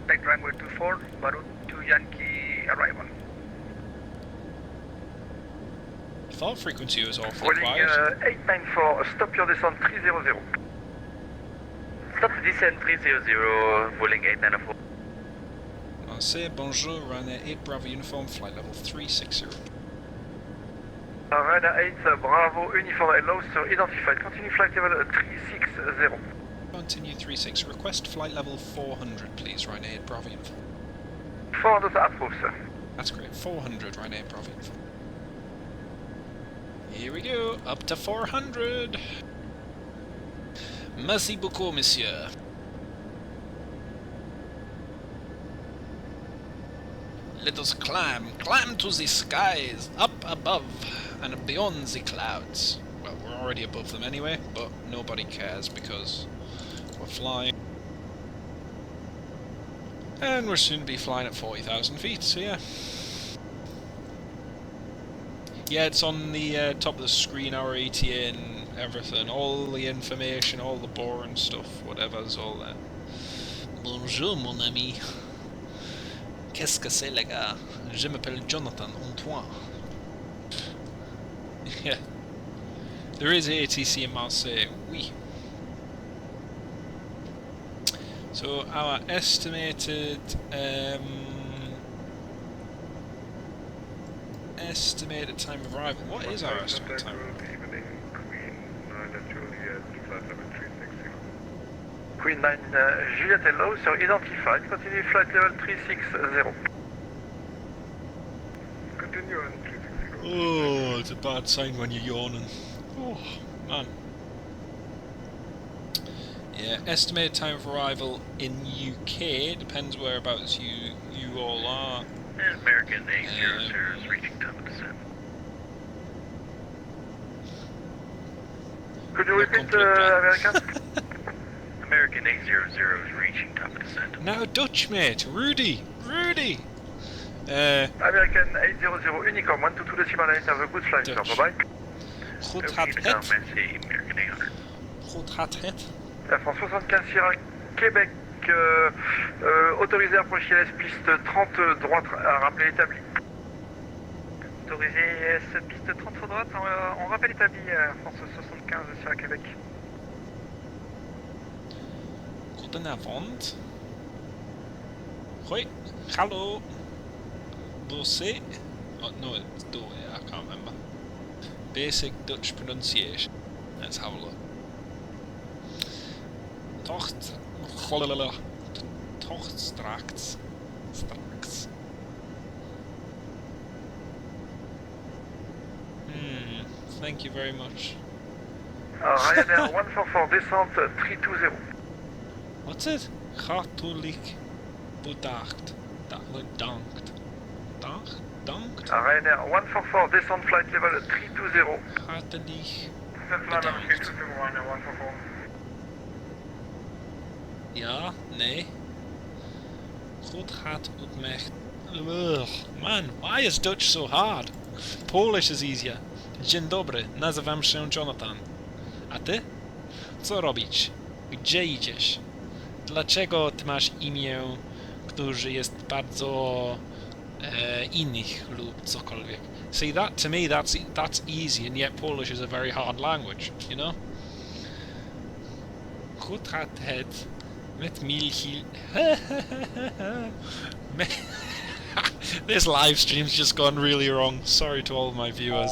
Take runway 24, Barut to Yankee arrival. I thought frequency was awfully Rolling quiet. 894, stop your descent 300. Stop descent 300, rolling 894. I'll say bonjour, Ryanair 8 Bravo uniform, flight level 360. Ryanair 8 Bravo uniform and low, sir, identified. Continue flight level 360. Continue 36. Request flight level 400, please, Ryanair 8 Bravo uniform. 400 approved, sir. That's great. 400, Ryanair 8 Bravo uniform. Here we go, up to 400. Merci beaucoup, monsieur. Let us climb to the skies, up above and beyond the clouds. Well, we're already above them anyway, but nobody cares because we're flying. And we're soon to be flying at 40,000 feet, so yeah. Yeah, it's on the top of the screen, our ETA and everything. All the information, all the boring stuff, whatever's all there. Bonjour mon ami. Qu'est-ce que c'est les gars? Je m'appelle Jonathan, Antoine. Yeah. There is ATC in Marseille, oui. So our estimated estimated time of arrival. What is our estimated time? Queen 9 Juliet Hello, so identified, continue flight level 360. Continue on 360. Oh, it's a bad sign when you're yawning. Oh, man. Yeah, estimated time of arrival in UK, depends whereabouts you all are. American 800 is reaching top of descent. Could you repeat American? American 800 is reaching top of descent. Now Dutch mate, Rudy! American 800 Unicorn 122 decimal 8, have a good flight, sir. Dutch. Bye-bye. Goed gaat het. American 800. Goed gaat het. La France 75 Sierra Québec, autorisé à approcher l'est piste 30 droite, à rappeler établi. Autorisé S piste 30 droite, on rappelle établi France 75 Sierra Québec. Goedenavond. Hoi. Hallo. Doce. Oh, no, it's Doe. I can't remember. Basic Dutch pronunciation. Let's have a look. Tocht straks. Thank you very much. Ryanair 144 descente 320. What's it? Hartelijk bedankt. Dankt. Dankt? Ryanair 144 descente flight level 320. Hartelijk bedankt. Ja, nee. Goed gaat het met... Ugh, man, why is Dutch so hard? Polish is easier. Dzień dobry, nazywam się Jonathan. A ty? Co robisz? Gdzie idziesz? Dlaczego ty masz imię, które jest bardzo innych lub cokolwiek? See, that to me, that's easy, and yet Polish is a very hard language, you know? Goed gaat het met milchie... This live stream's just gone really wrong. Sorry to all of my viewers.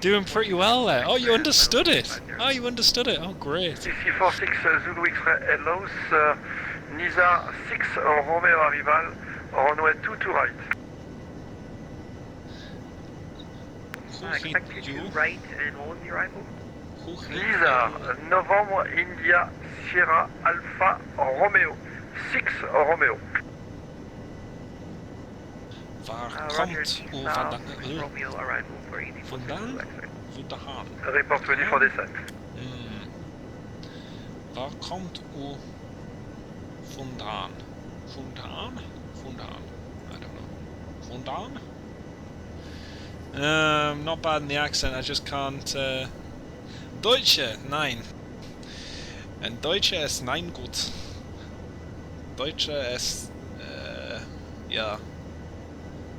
Doing pretty well there. Oh, you understood it. Oh, you understood it. Oh, great. CC46 Zulu X-ray Elos, Nisa 6 Romeo arrival, runway 2 to right. Expected you right, and what was the arrival? Nisa, November India Sierra Alpha Romeo 6 Romeo. Waar komt u vandaan? Romeo arrival for 84 Vandaan? Vandaan. Report ready for descent. Waar komt u vandaan? Vandaan? I don't know. Vandaan? Not bad in the accent, I just can't... Deutsche, nein. And Deutsche ist nein gut. Deutsche ist... ja.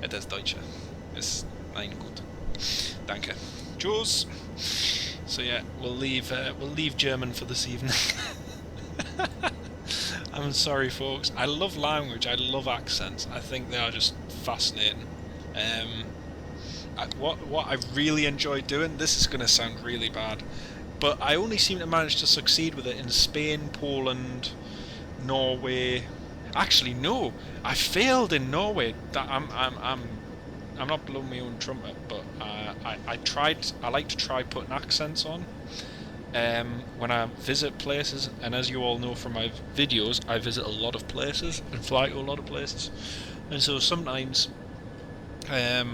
Het is Deutsche. Is nein gut. Danke. Tschüss. So yeah, we'll leave German for this evening. I'm sorry, folks. I love language. I love accents. I think they are just fascinating. What I really enjoy doing. This is going to sound really bad, but I only seem to manage to succeed with it in Spain, Poland, Norway. Actually, no. I failed in Norway. That I'm not blowing my own trumpet, but I tried. I like to try putting accents on when I visit places, and as you all know from my videos, I visit a lot of places and fly to a lot of places, and so sometimes I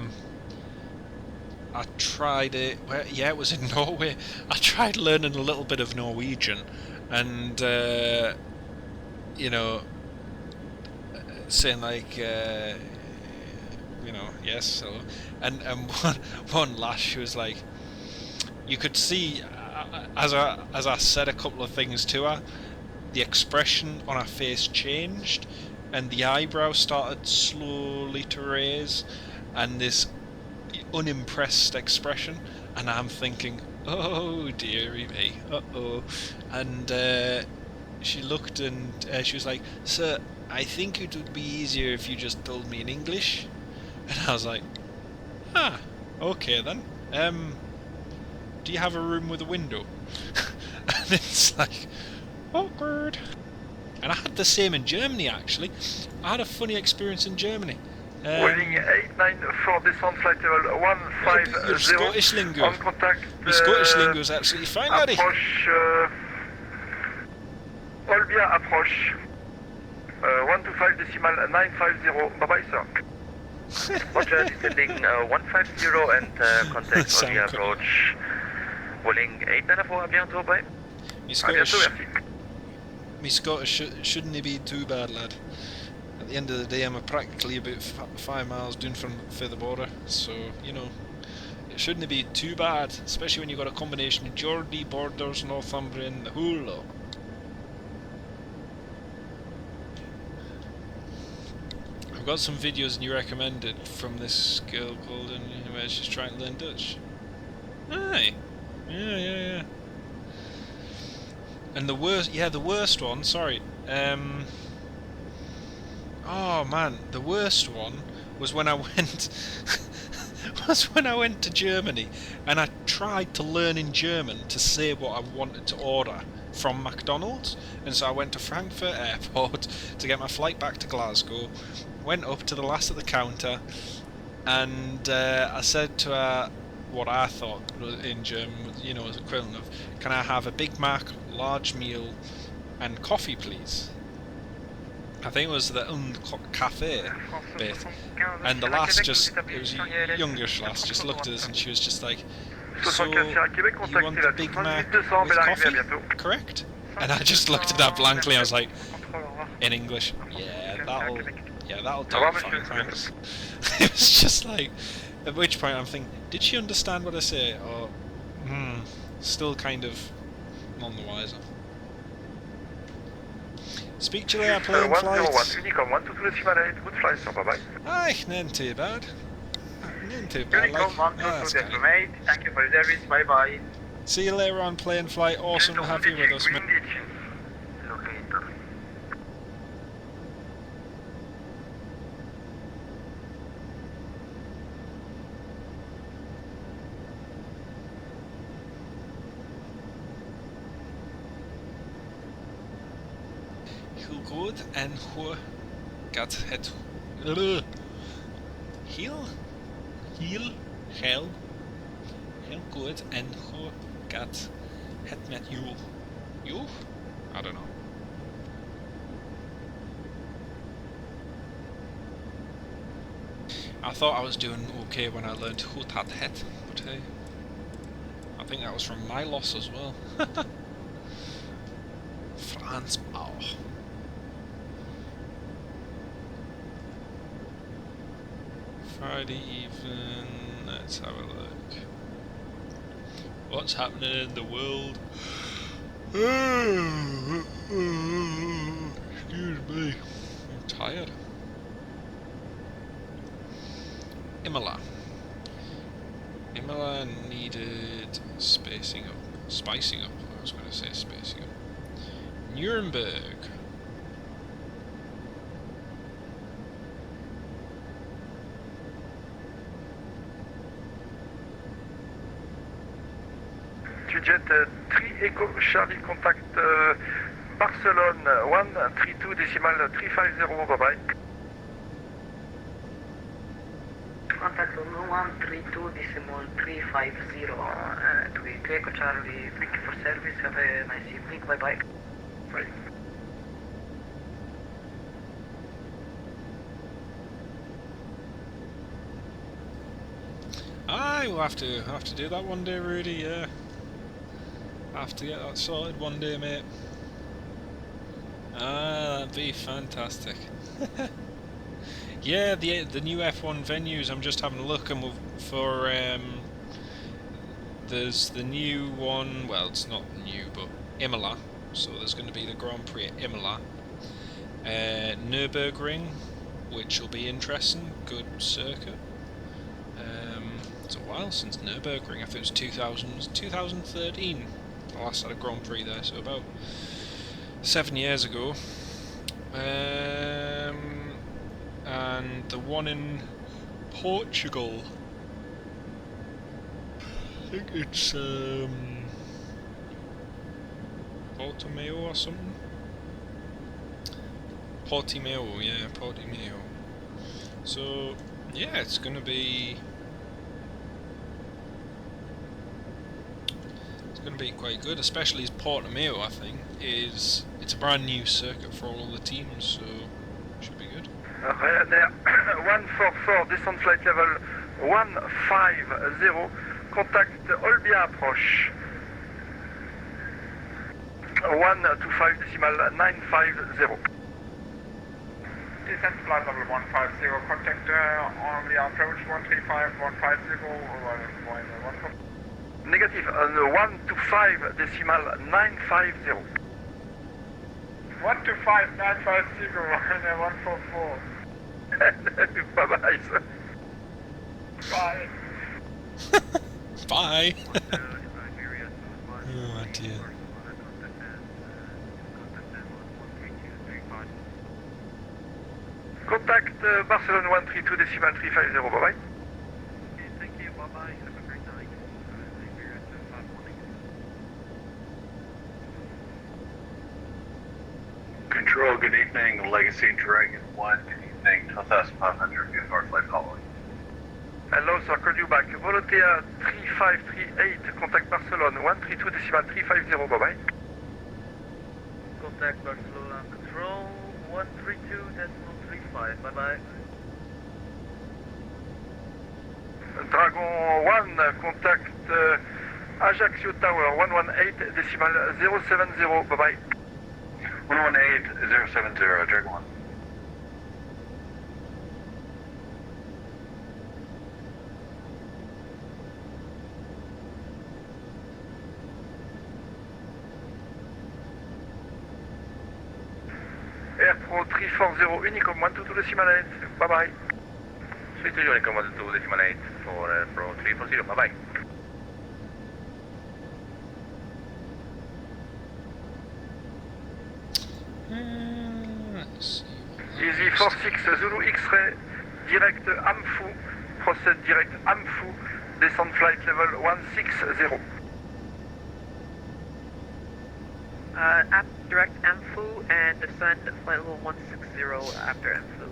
tried it. Well, yeah, it was in Norway. I tried learning a little bit of Norwegian, and you know, saying like, you know, yes, so, and one lass, she was like, you could see as I said a couple of things to her, the expression on her face changed, and the eyebrow started slowly to raise, and this unimpressed expression, and I'm thinking, oh dearie me, uh-oh. And she looked and she was like, sir, I think it would be easier if you just told me in English. And I was like, ah, okay then. Do you have a room with a window? And it's like, awkward. And I had the same in Germany, actually. I had a funny experience in Germany. Holding 894 descent flight level 150. Your Scottish lingo. On contact. Your Scottish lingo is absolutely fine, laddie. Approche. Olbia approche. 125.950. Bye bye, sir. Roger, descending 150 and contact Olbia approach. Rolling 894, à bientôt, bye. Me Scottish shouldn't be too bad, lad. At the end of the day, I'm practically about 5 miles down from the border, so, you know, it shouldn't be too bad, especially when you've got a combination of Geordie, Borders, Northumbrian, the whole lot. I've got some videos you recommended from this girl called, where she's trying to learn Dutch. Aye. Yeah. And the worst one, sorry. Oh man, the worst one was when I went to Germany and I tried to learn in German to say what I wanted to order from McDonald's, and so I went to Frankfurt Airport to get my flight back to Glasgow, went up to the last at the counter, and I said to her what I thought in German, you know, as equivalent of, can I have a Big Mac, large meal, and coffee, please? I think it was the cafe bit, and the lass just, it was a youngish lass, just looked at us and she was just like, so you want the Big Mac with coffee, correct? And I just looked at that blankly, I was like, in English, yeah, that'll do fine, thanks. It was just like, at which point I'm thinking, did she understand what I say, or, still kind of none the wiser. Speak to you later, plane flights. Good flight, sir, bye bye. Aye, not too bad. Not too bad, like. That's kind of... Thank you for your service, bye bye. See you later on, plane flight. Awesome to have you with us, mate. Heel goed en hoe gaat het? Heel goed en hoe gaat het met you? You? I don't know. I thought I was doing okay when I learned hoe gaat het, but hey, I think that was from my loss as well. Frans auch. Friday evening, let's have a look. What's happening in the world? Excuse me, I'm tired. Imola needed spicing up. I was going to say spacing up. Nuremberg. Jet 3 Echo Charlie contact Barcelona 132.350, bye bye. Contact 132.350 to be Echo Charlie, thank you for service, have a nice evening, bye bye. Bye. Aye, we'll have to do that one day, Rudy, yeah. Have to get that sorted one day, mate. Ah, that'd be fantastic. Yeah, the new F1 venues. I'm just having a look, and for there's the new one. Well, it's not new, but Imola. So there's going to be the Grand Prix at Imola. Nürburgring, which will be interesting. Good circuit. It's a while since Nürburgring. I think it was 2013. I last had a Grand Prix there, so about 7 years ago. And the one in Portugal. I think it's Portimao or something. Portimao, yeah, Portimao. So yeah, it's gonna be quite good, especially as Portimao, I think, it's a brand new circuit for all of the teams, so should be good. Ryanair 144, descent flight level 150, contact Olbia approche. 125.950. Descent flight level 150, contact on the approach 135, 150, Negative, 125.950. 125.950, 144. Bye-bye, sir. Bye. Bye! Oh dear. Contact Barcelona 132.350, bye-bye. Okay, thank you, bye-bye. Have a great night. Control, good evening. Legacy Dragon 1, good evening. 2500, VFR flight following. Hello, sir, call you back. Volotea 3538, contact Barcelona 132.350, bye-bye. Contact Barcelona Control 132.35, bye-bye. Dragon 1, contact Ajaccio Tower 118.070, bye-bye. 118.070, Dragon 1. Air Pro 340, Unicom 122.8, bye-bye. 320 Unicom 122.8 for Air Pro 340, bye-bye. Let's see. Easy 46, Zulu X-ray, direct Amfu, proceed direct Amfu, descent flight level 160. Direct Amfu and descend flight level 160 after Amfu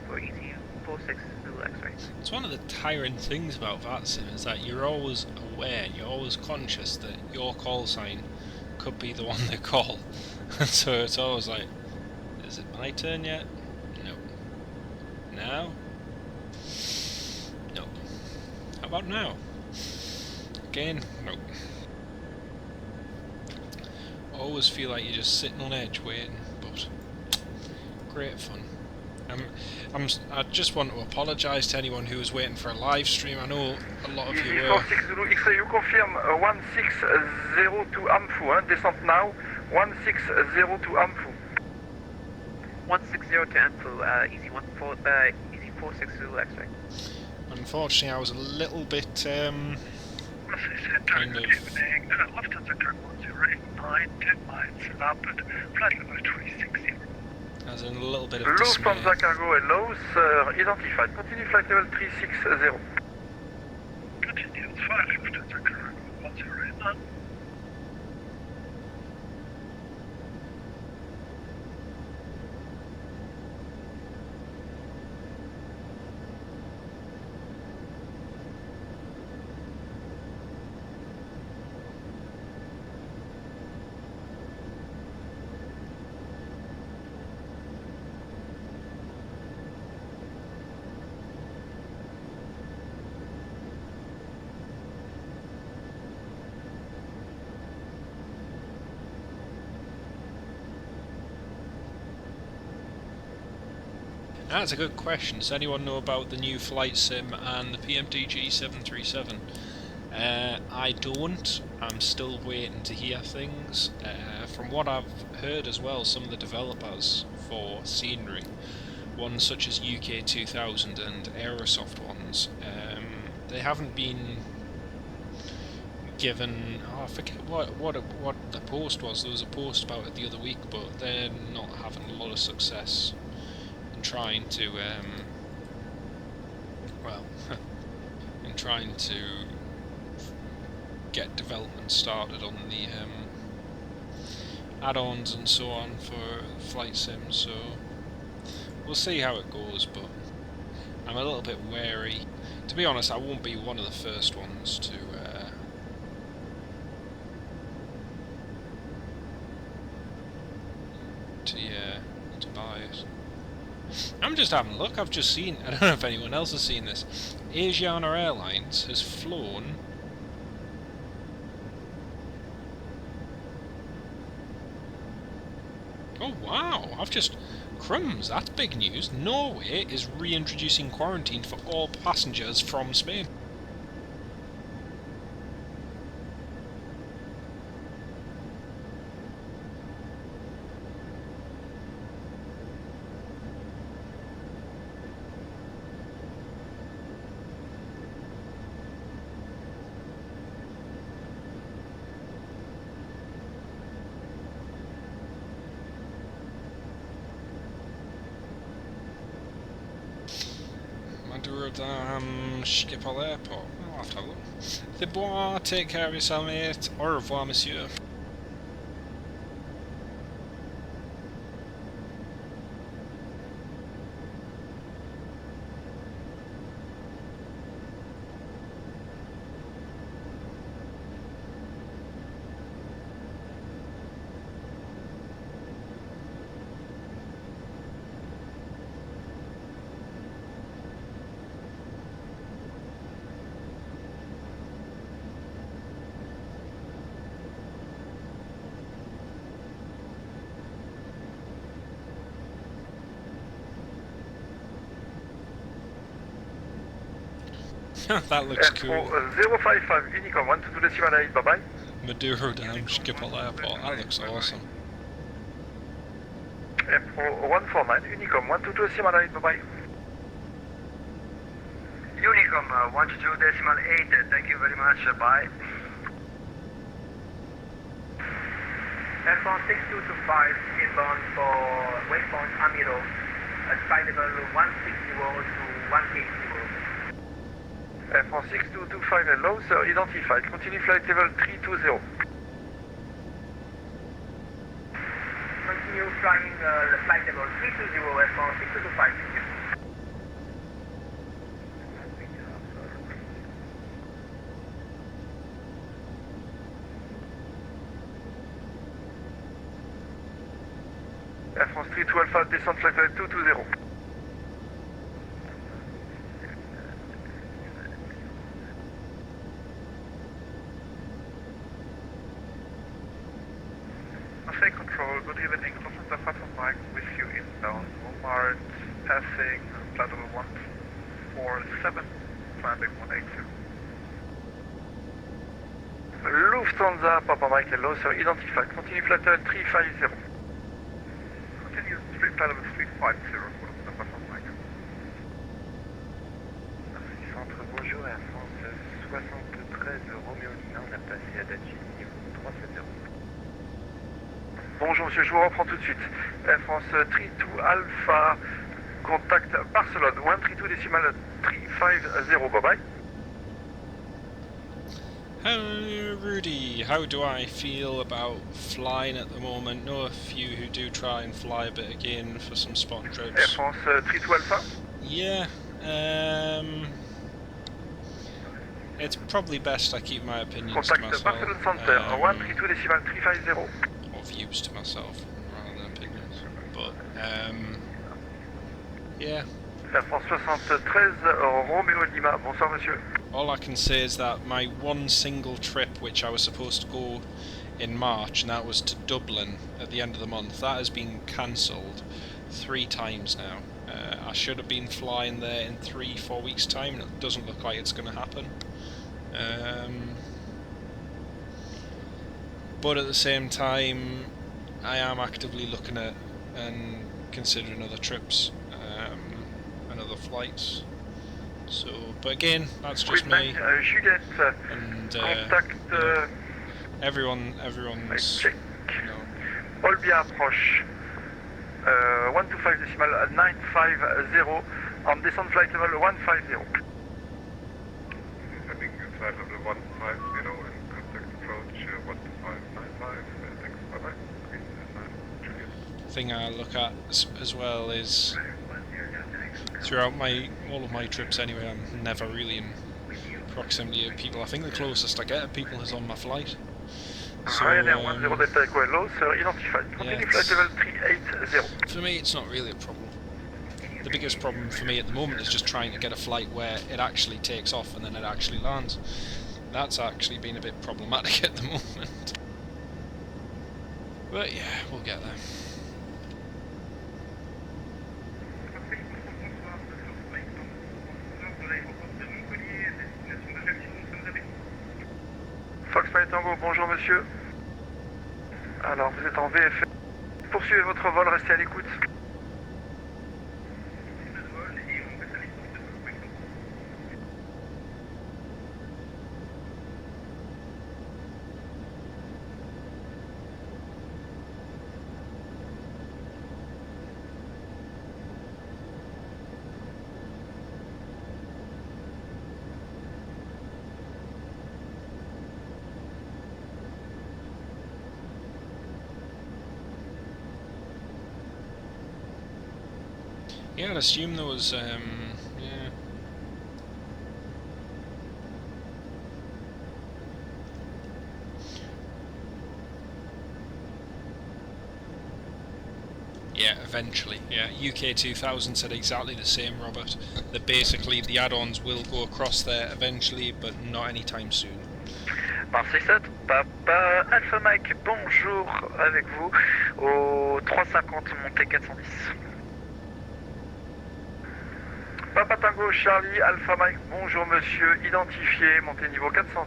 for ET 46 Zulu X-ray. It's one of the tiring things about VATSIM is that you're always aware, you're always conscious that your call sign could be the one they call. So it's always like, is it my turn yet? No. Now? No. How about now? Again? No. Always feel like you're just sitting on edge waiting, but great fun. I just want to apologise to anyone who was waiting for a live stream. I know a lot of you Easy were. 46 Zulu X-ray, you confirm 160 to Amfu, descent now 160 to Amfu. 160 to Amfu, easy 46 Zulu X-ray. Unfortunately, I was a little bit kind of. Lufthansa Truck 1089, 10 miles, rapid, flight level 360. As in a little bit of dismay. Lufthansa Cargo hello, sir, identified. Continue flight level 360. Continues 5 Lufthansa Cargo 1089. That's a good question. Does anyone know about the new flight sim and the PMDG 737? I don't. I'm still waiting to hear things. From what I've heard as well, some of the developers for scenery, ones such as UK 2000 and Aerosoft ones, they haven't been given. Oh, I forget what the post was. There was a post about it the other week, but they're not having a lot of success in trying to in trying to get development started on the add-ons and so on for flight sims. So we'll see how it goes, but I'm a little bit wary. To be honest, I won't be one of the first ones to buy it. I'm just having a look. I've just seen, I don't know if anyone else has seen this, Asiana Airlines has flown oh wow, crumbs, that's big news. Norway is reintroducing quarantine for all passengers from Spain. Schiphol Airport. I'll have to have a look. The bois, take care of yourself, mate. Au revoir, monsieur. That looks cool. 055 Unicom 122.8, bye bye. Maduro down Schiphol Airport, that looks awesome. F149 Unicom 122.8, bye bye. Unicom 122.8, thank you very much, bye. F1 6225 inbound for waypoint Amiro at flight level 160 to 180. F1 6225 hello, sir, identified. Continue flight level 320. Continue flying the flight level 320, F1 6225. F1 32 Alpha, descend flight level 220. Control, good evening, Lufthansa Phantom Mike with you inbound, Walmart, passing flight level 147, landing 180. Lufthansa Papa Mike, hello sir, identified, continue flight level 350. Continue flight level 350 for Lufthansa Papa Mike. Centre, bonjour, Air France 73 Romeo Lima, on a passé à Dachi, niveau 370. Bonjour monsieur, je vous reprends tout de suite. Air France 32 Alpha, contact Barcelone, 132.350, bye bye. Hello Rudy, how do I feel about flying at the moment? Know a few who do try and fly a bit again for some spot trips. Air France 32 Alpha? Yeah, it's probably best I keep my opinions to myself. Contact Barcelone Center, 132.350. Views to myself rather than opinions, but yeah. Air France 73 Romeo Lima, bonsoir monsieur. All I can say is that my one single trip, which I was supposed to go in March, and that was to Dublin at the end of the month, that has been cancelled 3 times now. I should have been flying there in 3-4 weeks time, and it doesn't look like it's going to happen. But at the same time, I am actively looking at and considering other trips and other flights. So, but again, that's just me. Juliette, And contact. you know, everyone's. You know, All bien approche. 125 decimal 950 on descent flight level 150. Descending flight level 150 and contact approach 12595. Thanks, bye-bye. the thing I look at as well is throughout all of my trips anyway, I'm never really in proximity of people. I think the closest I get to people is on my flight. So, Ryanair 10 Delta Echo Hello, sir, identified. Continue flight level 380. For me, it's not really a problem. The biggest problem for me at the moment is just trying to get a flight where it actually takes off and then it actually lands. That's actually been a bit problematic at the moment. But yeah, we'll get there. Foxtrot Tango, bonjour monsieur. Alors vous êtes en VFR. Poursuivez votre vol, restez à l'écoute. Yeah, I'd assume there was, yeah. Yeah, eventually. Yeah, UK 2000 said exactly the same, Robert. That basically the add-ons will go across there eventually, but not anytime soon. Marseille 7, Papa Alpha Mike, bonjour avec vous au 350 montée 410. Papa Tango Charlie Alpha Mike, bonjour monsieur, identifié, montée niveau 410.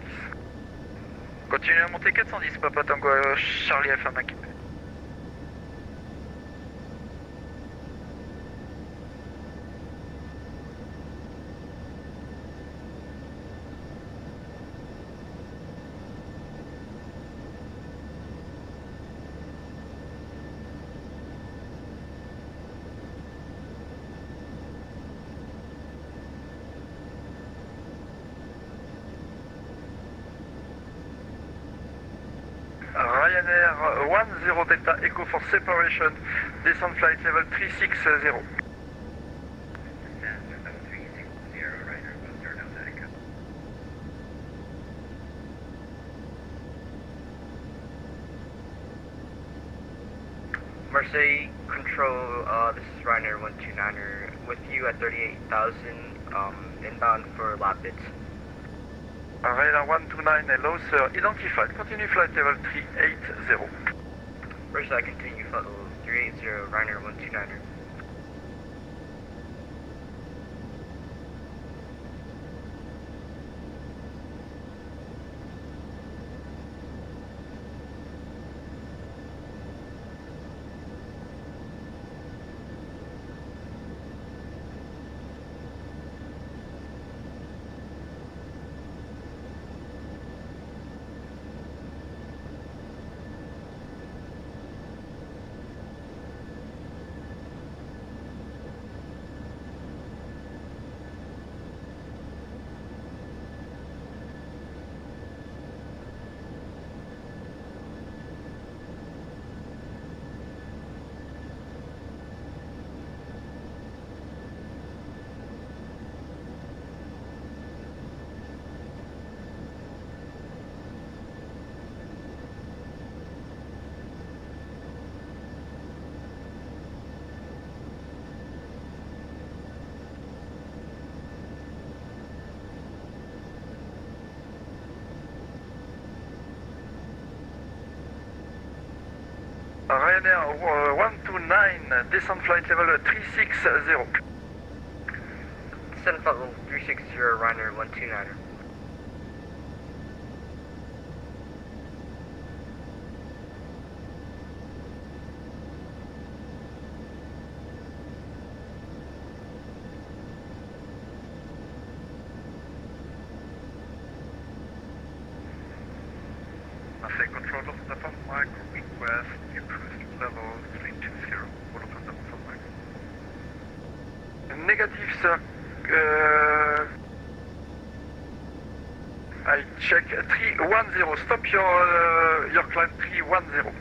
Continuez à monter 410, Papa Tango Charlie Alpha Mike. Ryanair 10 Delta Echo for separation, descent flight level 360. Marseille Control, this is Ryanair 129er with you at 38,000, inbound for Lapid. Ryanair 129, hello sir, identified, continue flight level 380. Where's that continue flight level 380, Ryanair 129er? Ryanair 129, descent flight level 360. Descent flight level 360, Ryanair 129. Say control of the front mic, request increased level 320. All of the front mic. Negative, sir. I check 310. Stop your climb 310.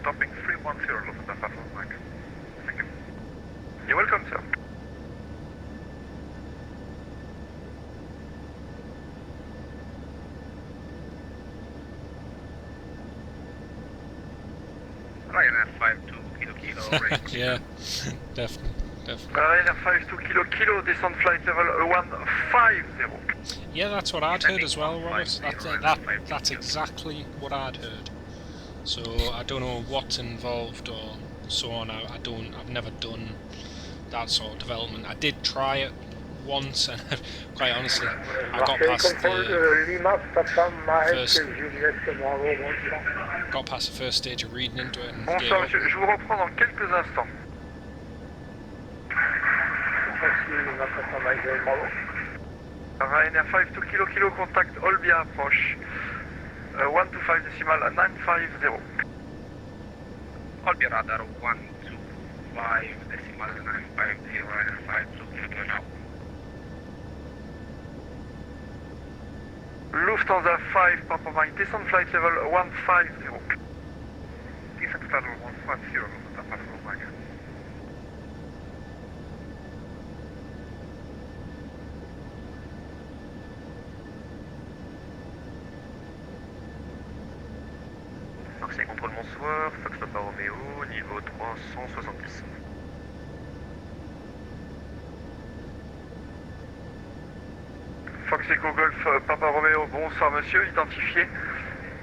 Stopping 310 of the front mic. Thank you. You're welcome, sir. Ryanair 52 kilo range. Yeah, definitely. Ryanair 52 kilo, descent flight level 150. Yeah, that's what I'd heard as well, Robert. That's exactly what I'd heard. So I don't know what's involved or so on. I've never done that sort of development. I did try it once, and quite honestly, I got past the first stage of reading into it and gave Bonsoir, up. monsieur. Je vous reprends dans quelques instants. Ryanair 52 kilo, contact Olbia approche. 125 decimal 950. Olbia radar 125 decimal 950, Ryanair 52 kilo now. Lufthansa 5, Papa Mike, descent flight level 150. Descent flight level 150, Lufthansa Papa Mike. Marseille contrôle bonsoir, Fox Papa Romeo, niveau 370. Fox Echo Golf, Papa Romeo, bonsoir monsieur, identifié.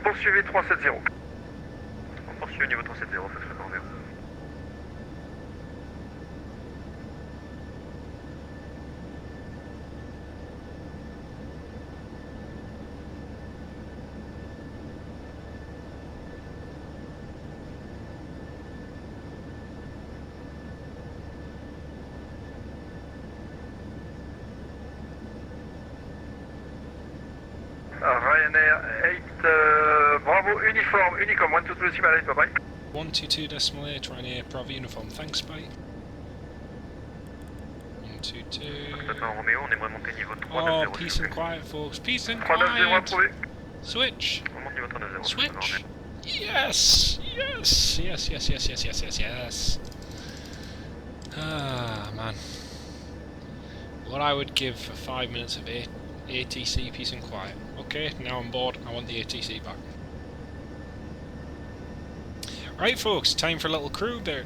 Poursuivez 370. On poursuit au niveau 370, Fox Papa Romeo. Ryanair 8, Bravo, uniform, Unicom, 122 decimal 8, bye bye. 122.8, Ryanair, Bravo uniform. Thanks, bye. 122. Papa Romeo, on aimerait monter niveau 390. Oh, peace and quiet, folks. Peace and 390 quiet. approuvé. Switch. On monte niveau 390. Switch. Yes. Yes. Yes. Yes. Yes. Yes. Yes. Yes. Yes. Ah, man. What I would give for 5 minutes of ATC peace and quiet. Okay, now I'm bored. I want the ATC back. Right, folks. Time for a little crew break.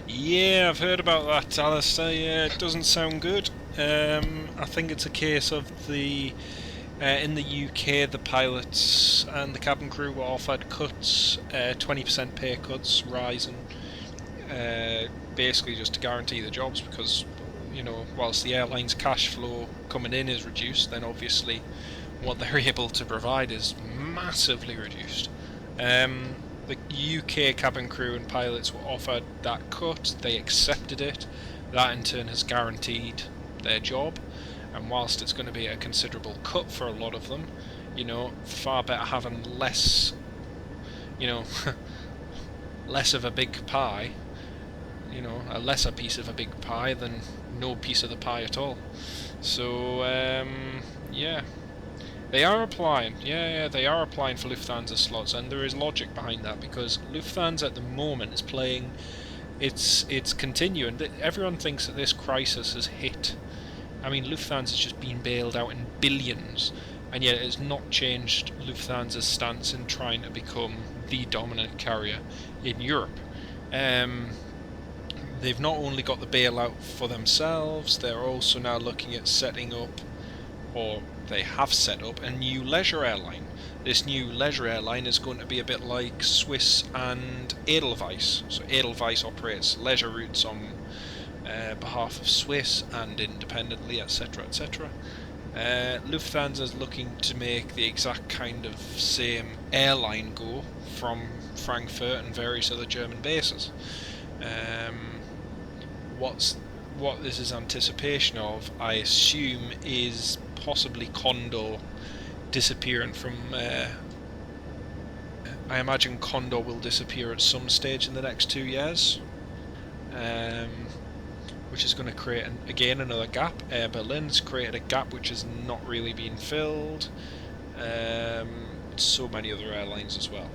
Yeah, I've heard about that, Alistair. Yeah, it doesn't sound good. I think it's a case of the in the UK, the pilots and the cabin crew were offered cuts, 20% pay cuts, rising, basically just to guarantee the jobs, because, you know, whilst the airline's cash flow coming in is reduced, then obviously what they're able to provide is massively reduced. The UK cabin crew and pilots were offered that cut, they accepted it, that in turn has guaranteed their job, and whilst it's going to be a considerable cut for a lot of them, you know, far better having less, you know, less of a big pie, you know, a lesser piece of a big pie than no piece of the pie at all. So, yeah. They are applying, they are applying for Lufthansa slots, and there is logic behind that, because Lufthansa at the moment is playing, it's continuing. Everyone thinks that this crisis has hit. I mean, Lufthansa's just been bailed out in billions, and yet it has not changed Lufthansa's stance in trying to become the dominant carrier in Europe. They've not only got the bailout for themselves, they're also now looking at setting up, or they have set up a new leisure airline. This new leisure airline is going to be a bit like Swiss and Edelweiss. So Edelweiss operates leisure routes on behalf of Swiss and independently, etc., etc. Lufthansa is looking to make the exact kind of same airline go from Frankfurt and various other German bases. What this is anticipation of, I assume, is possibly Condor disappearing from. I imagine Condor will disappear at some stage in the next 2 years, which is going to create again another gap. Air Berlin's created a gap which has not really been filled. So many other airlines as well.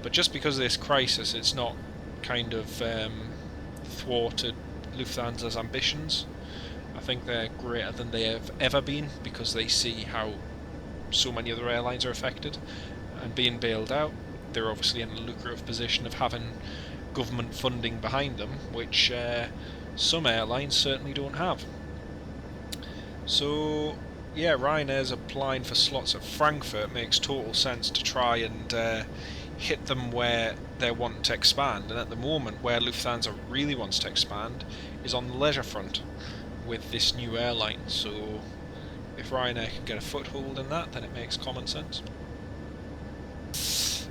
But just because of this crisis, it's not kind of thwarted Lufthansa's ambitions. I think they're greater than they have ever been because they see how so many other airlines are affected and being bailed out. They're obviously in a lucrative position of having government funding behind them, which some airlines certainly don't have. So yeah, Ryanair's applying for slots at Frankfurt. Makes total sense to try and hit them where they're wanting to expand, and at the moment where Lufthansa really wants to expand is on the leisure front with this new airline. So if Ryanair can get a foothold in that, then it makes common sense.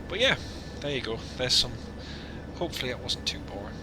But yeah, there you go. There's some. Hopefully it wasn't too boring.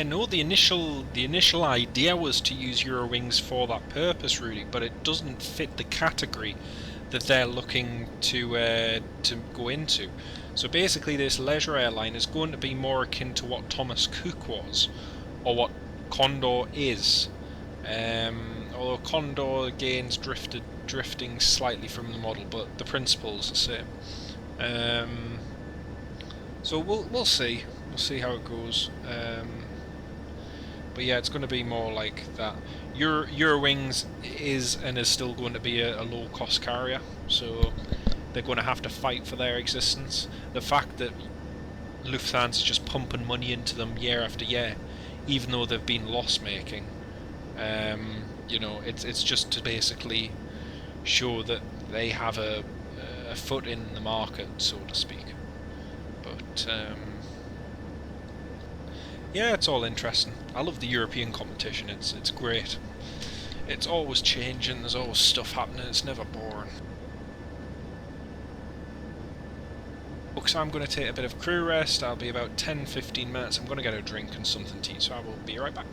No, the initial idea was to use Eurowings for that purpose, really, but it doesn't fit the category that they're looking to go into. So basically, this leisure airline is going to be more akin to what Thomas Cook was, or what Condor is. Although Condor again's drifting slightly from the model, but the principle's the same. So we'll see. We'll see how it goes. But yeah, it's going to be more like that. Eurowings is and is still going to be a low-cost carrier, so they're going to have to fight for their existence. The fact that Lufthansa is just pumping money into them year after year, even though they've been loss-making, it's just to basically show that they have a foot in the market, so to speak. But yeah, it's all interesting. I love the European competition. It's great. It's always changing. There's always stuff happening. It's never boring. So I'm going to take a bit of crew rest. I'll be about 10-15 minutes. I'm going to get a drink and something to eat, so I will be right back.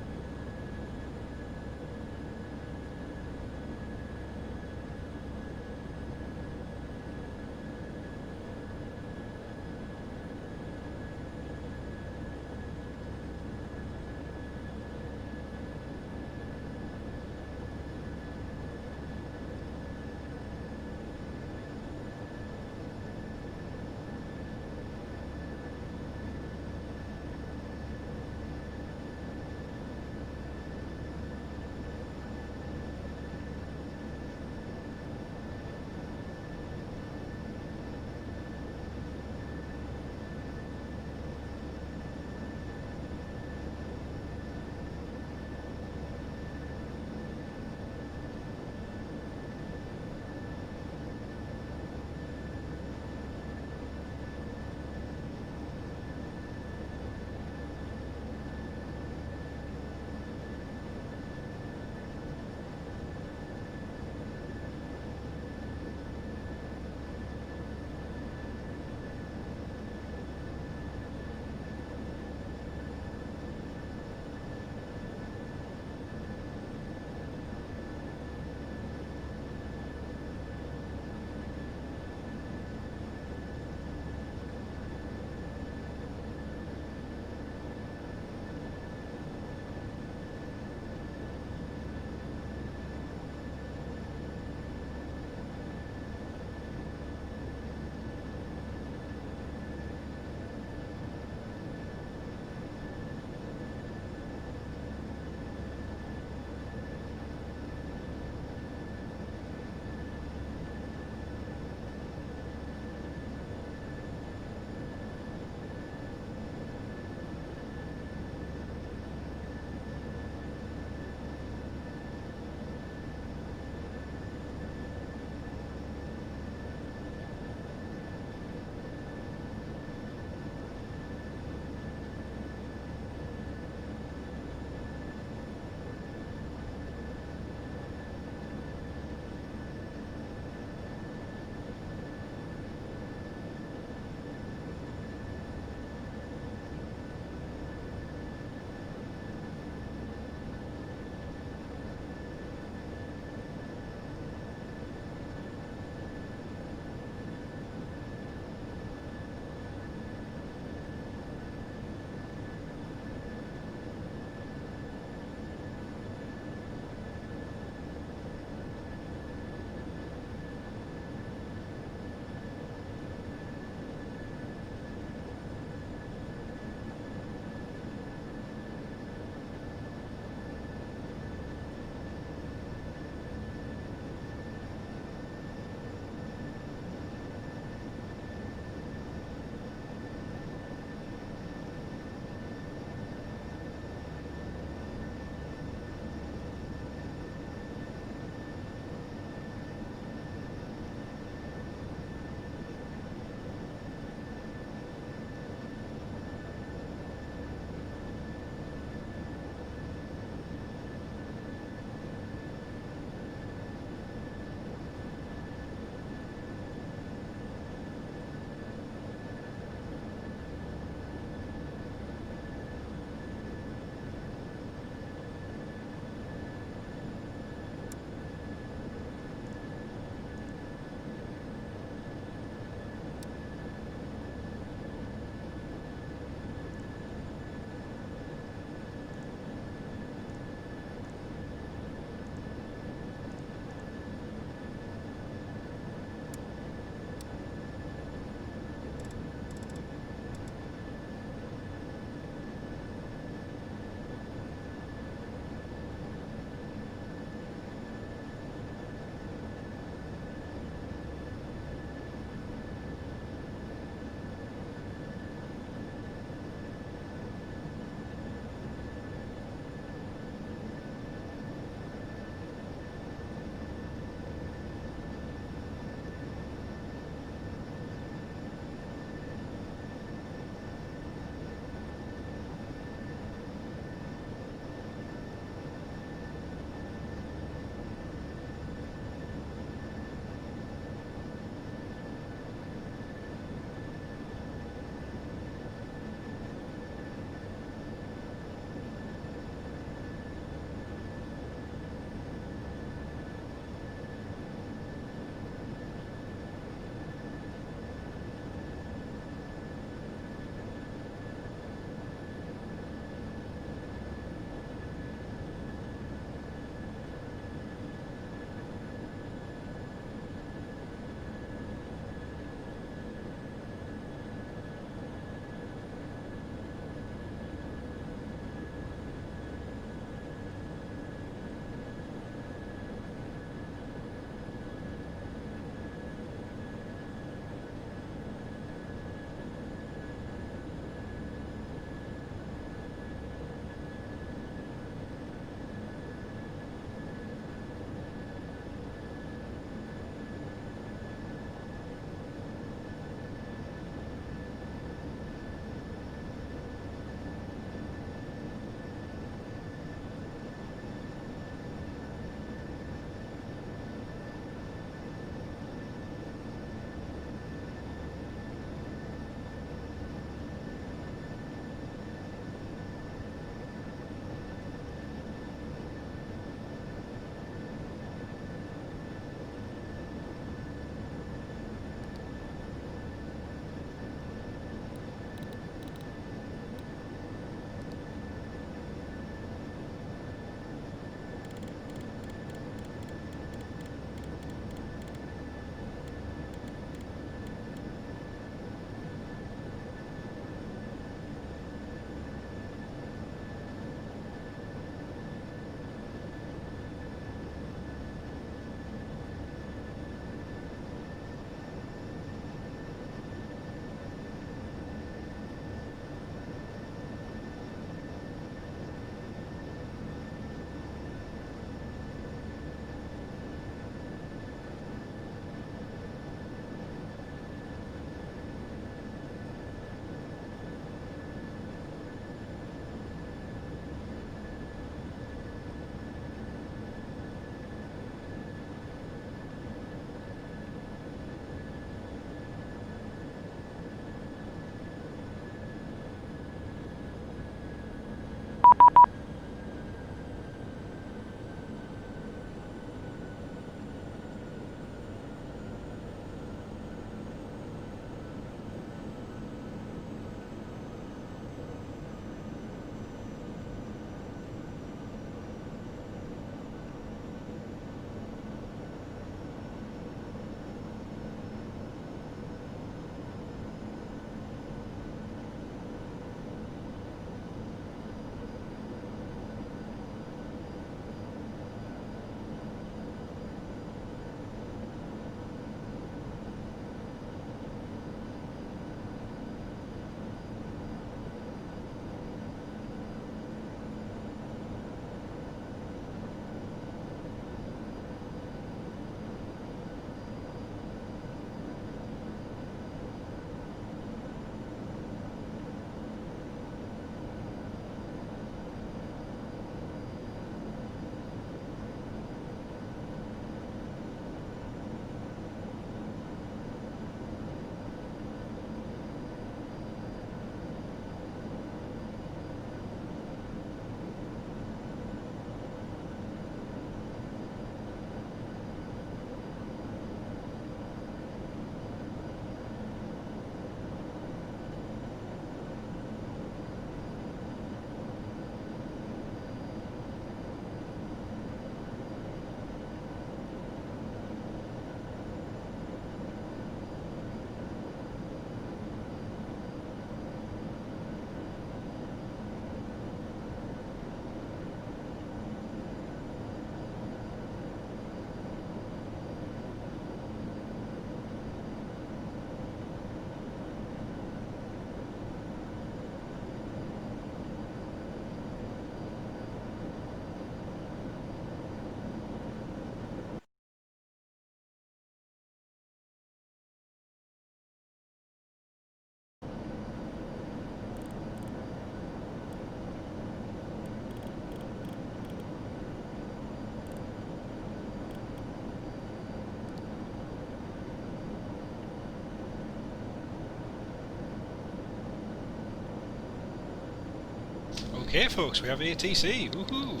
Okay folks, we have ATC, woohoo!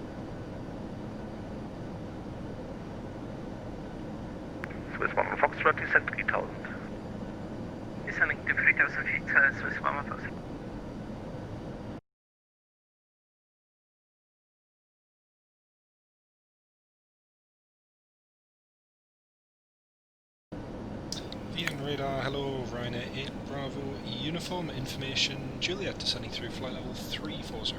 Swiss 1 Foxtrot, descent 3000. Descending to 3000 feet, Swiss 1000. Vienna radar, hello, Ryanair 8 Bravo uniform, information, Juliet descending through flight level 340.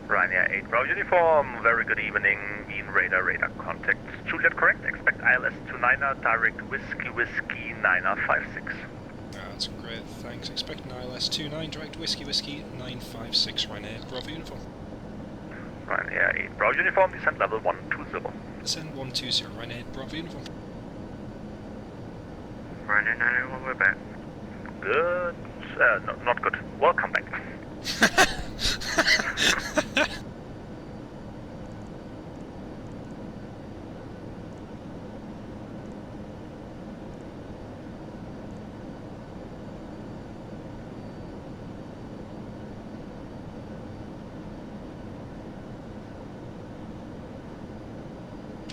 Ryanair 8 Bravo uniform, very good evening, Vienna radar contact. Juliet correct, expect ILS 29er, direct whiskey 956. That's great, thanks. Expecting ILS 29, direct whiskey 956, Ryanair Bravo uniform. Ryanair 8 Bravo uniform, descent level 120. Descend 120, Ryanair Bravo uniform. Ryanair 901, we're back. Good, no, not good. Welcome back.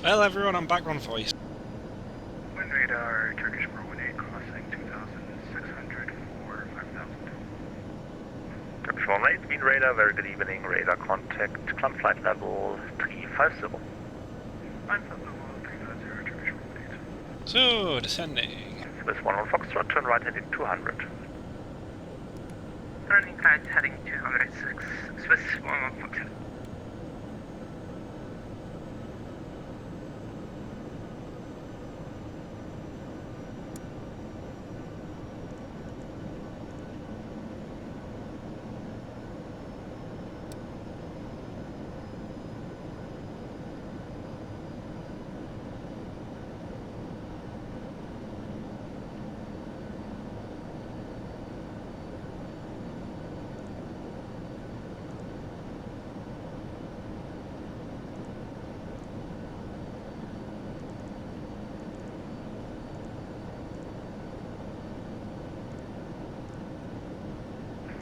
Well everyone, I'm back on voice. Wind radar, Turkish 418 crossing 2,600 for 5,000. Turkish 418, Vienna radar, very good evening, radar contact, climb flight level 350. Climb flight level 350, Turkish 418. So, descending. Swiss 1 Foxtrot, turn right heading 200. Turning right heading 206, Swiss 1 Foxtrot.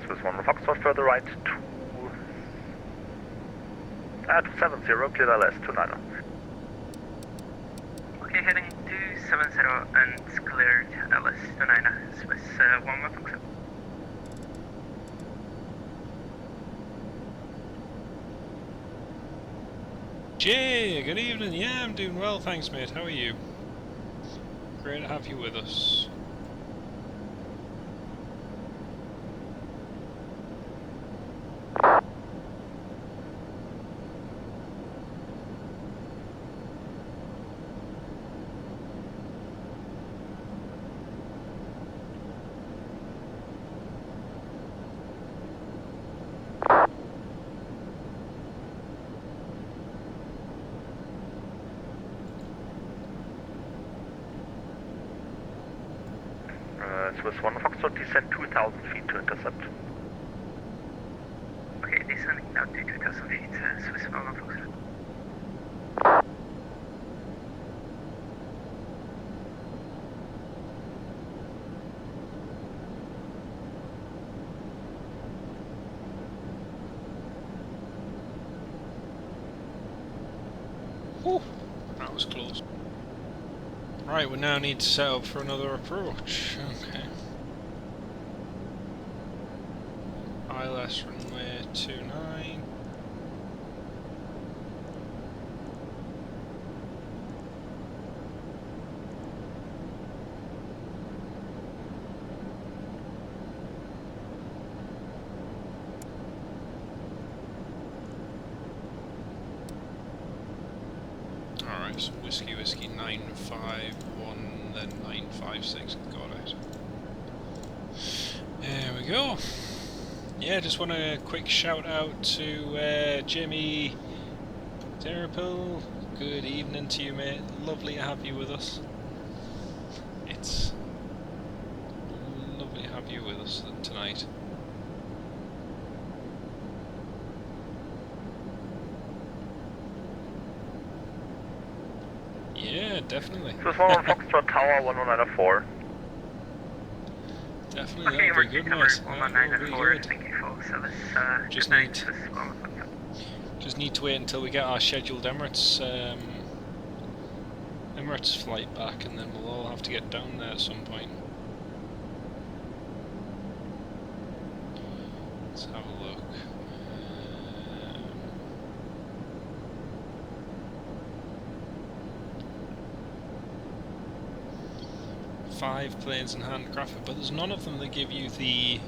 Swiss 1 Foxtrot, further right to 270, clear LS 29er. Okay, heading 270 and cleared LS 29er, Swiss 1 Foxtrot. Jay, good evening. Yeah, I'm doing well, thanks mate. How are you? Great to have you with us. Swiss 1 Foxtrot, descend 2,000 feet to intercept. Okay, descending now to 2,000 feet, Swiss 1 Foxtrot. Whew, that was close. Right, we now need to set up for another approach. Okay. ILS runway 29. Alright, so whiskey 951, then 956, got it. There we go. Yeah, just want a quick shout out to Jimmy Terrapil. Good evening to you, mate. Lovely to have you with us. It's lovely to have you with us tonight. Yeah, definitely. Swiss 1 Foxtrot Tower 1194. Definitely, Okay, that'll be good, mate. That'll be good. Thank you for service. Just need to wait until we get our scheduled Emirates flight back, and then we'll all have to get down there at some point. Let's have a look. 5 planes and handcrafted, but there's none of them that give you the...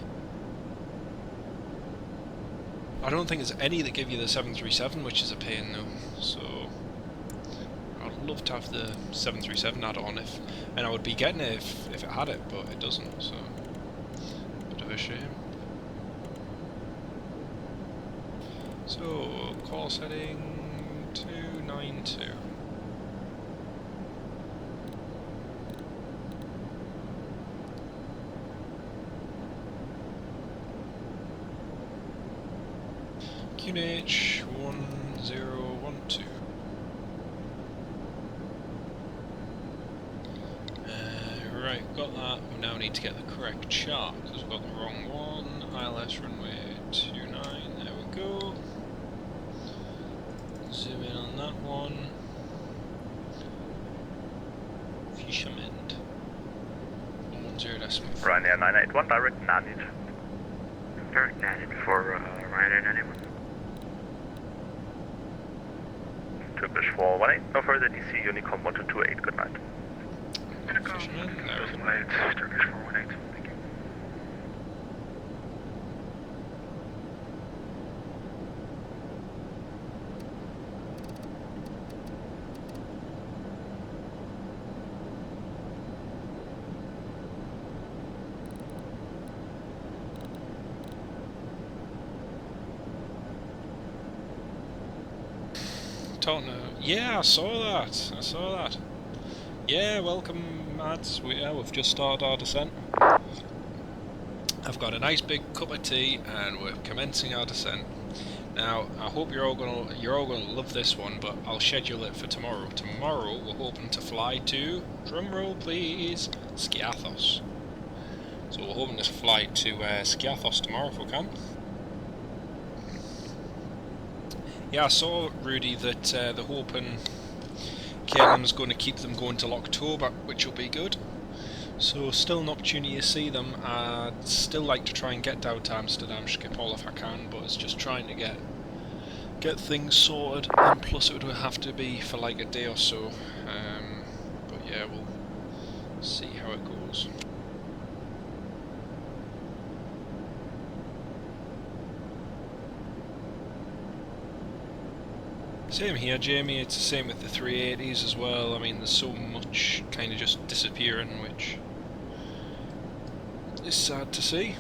I don't think there's any that give you the 737, which is a pain though, so... I'd love to have the 737 add-on and I would be getting it if it had it, but it doesn't, so... Bit of a shame. So, call setting 292. QNH 1012. Right, got that. We now need to get the correct chart because we've got the wrong one. ILS runway 29. There we go. Zoom in on that one. Fisherman. 10.4. Ryanair 981, direct Nanit. Direct Nanit for Ryanair 981. Turkish 418, no further DC, Unicom 1228, good night. Fisherman, there we go. Turkish 418. Thank you. Tottenham. Yeah, I saw that. Yeah, welcome, lads. We've just started our descent. I've got a nice big cup of tea, and we're commencing our descent. Now, I hope you're all gonna love this one, but I'll schedule it for tomorrow. Tomorrow, we're hoping to fly to, drumroll please, Skiathos. So we're hoping to fly to Skiathos tomorrow if we can. Yeah, I saw, Rudy, that they're hoping KLM's going to keep them going till October, which will be good. So still an opportunity to see them. I'd still like to try and get down to Amsterdam Schiphol if I can, but it's just trying to get things sorted, and plus it would have to be for like a day or so. But yeah, we'll see how it goes. Same here, Jamie. It's the same with the 380s as well. I mean, there's so much kind of just disappearing, which is sad to see.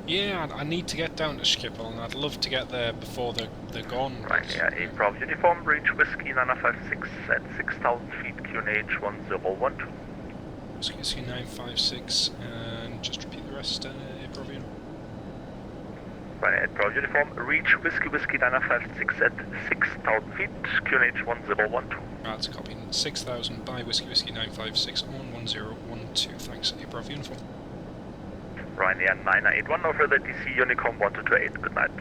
Yeah, I need to get down to Schiphol, and I'd love to get there before they're gone. Right, yeah, 8 Bravo uniform, reach Whiskey 956 at 6,000 feet, QNH 1012. Whiskey 956, and just repeat the rest, Bravo. Right, 8 Bravo uniform, reach Whiskey 956 at 6,000 feet, QNH 1012. That's copied. 6,000 by Whiskey 956 on 1012. Thanks, Bravo uniform. Ryanair 981, no further DC, Unicom 1228, good night.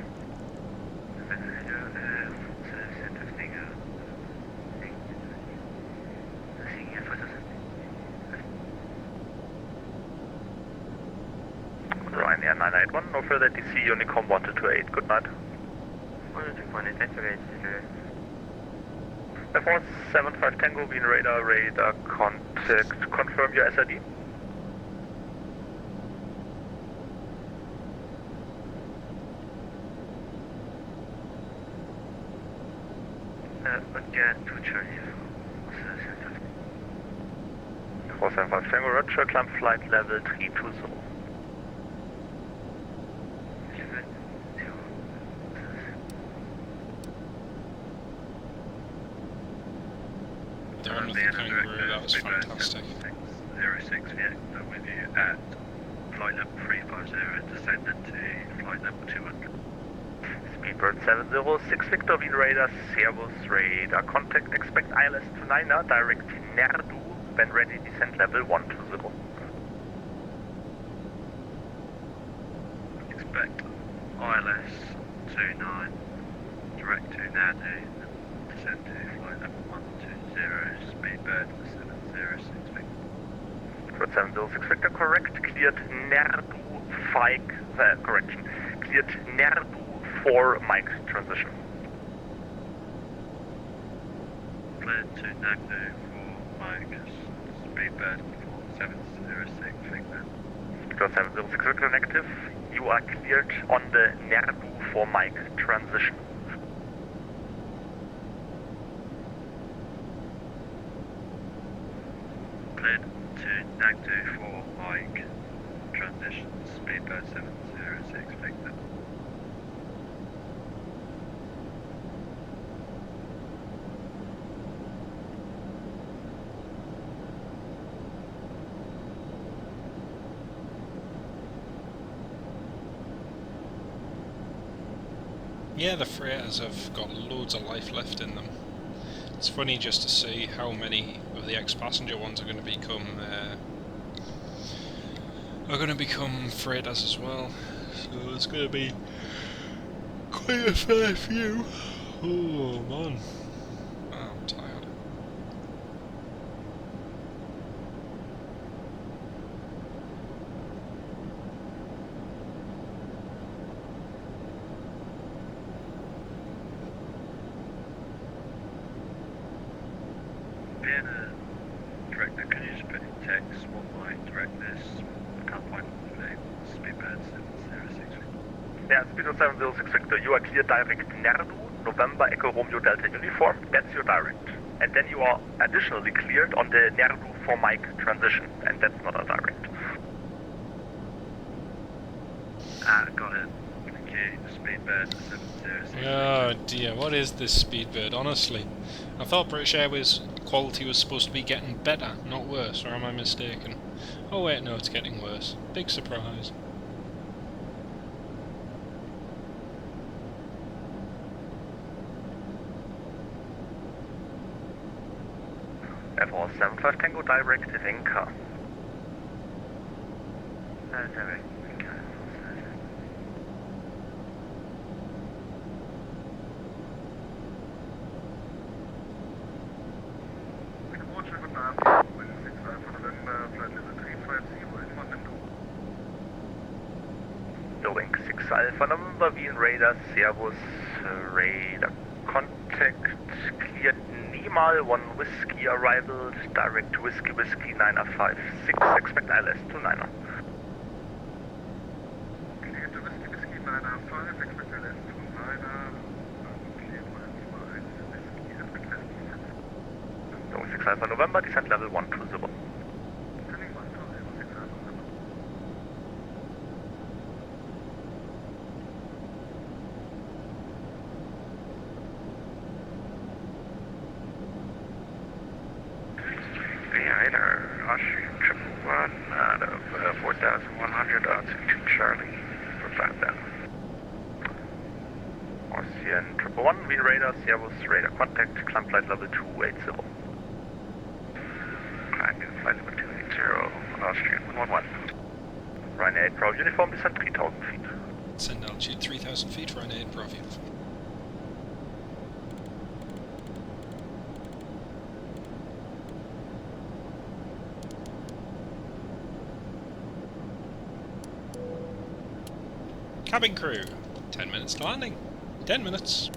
Ryanair 981, no further DC, Unicom 1228, good night. 121, thanks for guys. F1 75 Tango, Wien radar contact, confirm your SID. Again, to Charlie. 475 Tango, roger, climb flight level 320. The one with the kangaroo, that was fantastic. 06 Vienna with you at flight level 350, descended to flight level 200. Speedbird 706 Victor, Wien radar, Servus radar contact, expect ILS to 9er, direct Nerdu, when ready, descent level 120. Expect ILS 29, direct to Nadu, descend to flight level 120, Speedbird 706 Victor. Bird 706 Victor, correct, cleared Nerdu 5, correction, cleared Nerdu 4 mic transition. Cleared to Nadu for Mike, Speedbird 706 Victor. Speedbird 706 Victor negative, you are cleared on the Nerdu 4 mic transition. Cleared to Nagdu for Mike, transition, Speedbird 706 Victor. Yeah, the freighters have got loads of life left in them. It's funny just to see how many of the ex-passenger ones are going to become freighters as well. So it's going to be quite a fair few. Oh man, I'm tired. Vienna director, can you just put in text what my direct this? I can't find the name. Speedbird 706 Victor. Yeah, Speedbird 706 Victor, you are clear direct Nerdu, November Echo Romeo Delta uniform, that's your direct. And then you are additionally cleared on the Nerdu 4 mic transition, and that's not a direct. Ah, got it. Thank you. Speedbird 706. Oh dear, what is this Speedbird, honestly? I thought British Airways quality was supposed to be getting better, not worse, or am I mistaken? Oh wait, no, it's getting worse. Big surprise. F1 75 Tango direct Vinca. Direct. Lowing 6 Alpha November, Wien radar, Servus radar contact, cleared Nimal 1 Whiskey arrival, direct Whiskey 956, expect ILS to 9er. Cleared to Whiskey 905, expect ILS to 9er. Cleared Whiskey, expect ILS. Lowing 6 Alpha November, descent level 120. Austrian 111 out of 4,100 altitude Charlie for 5,000. Austrian 111, Wien radar, Servus radar contact, climb flight level 280. Climbing flight level 280, Austrian 111. Ryanair 8 Pro uniform, descent 3,000 feet. Send altitude 3,000 feet, Ryanair 8 Pro uniform. Cabin crew, 10 minutes to landing. 10 minutes.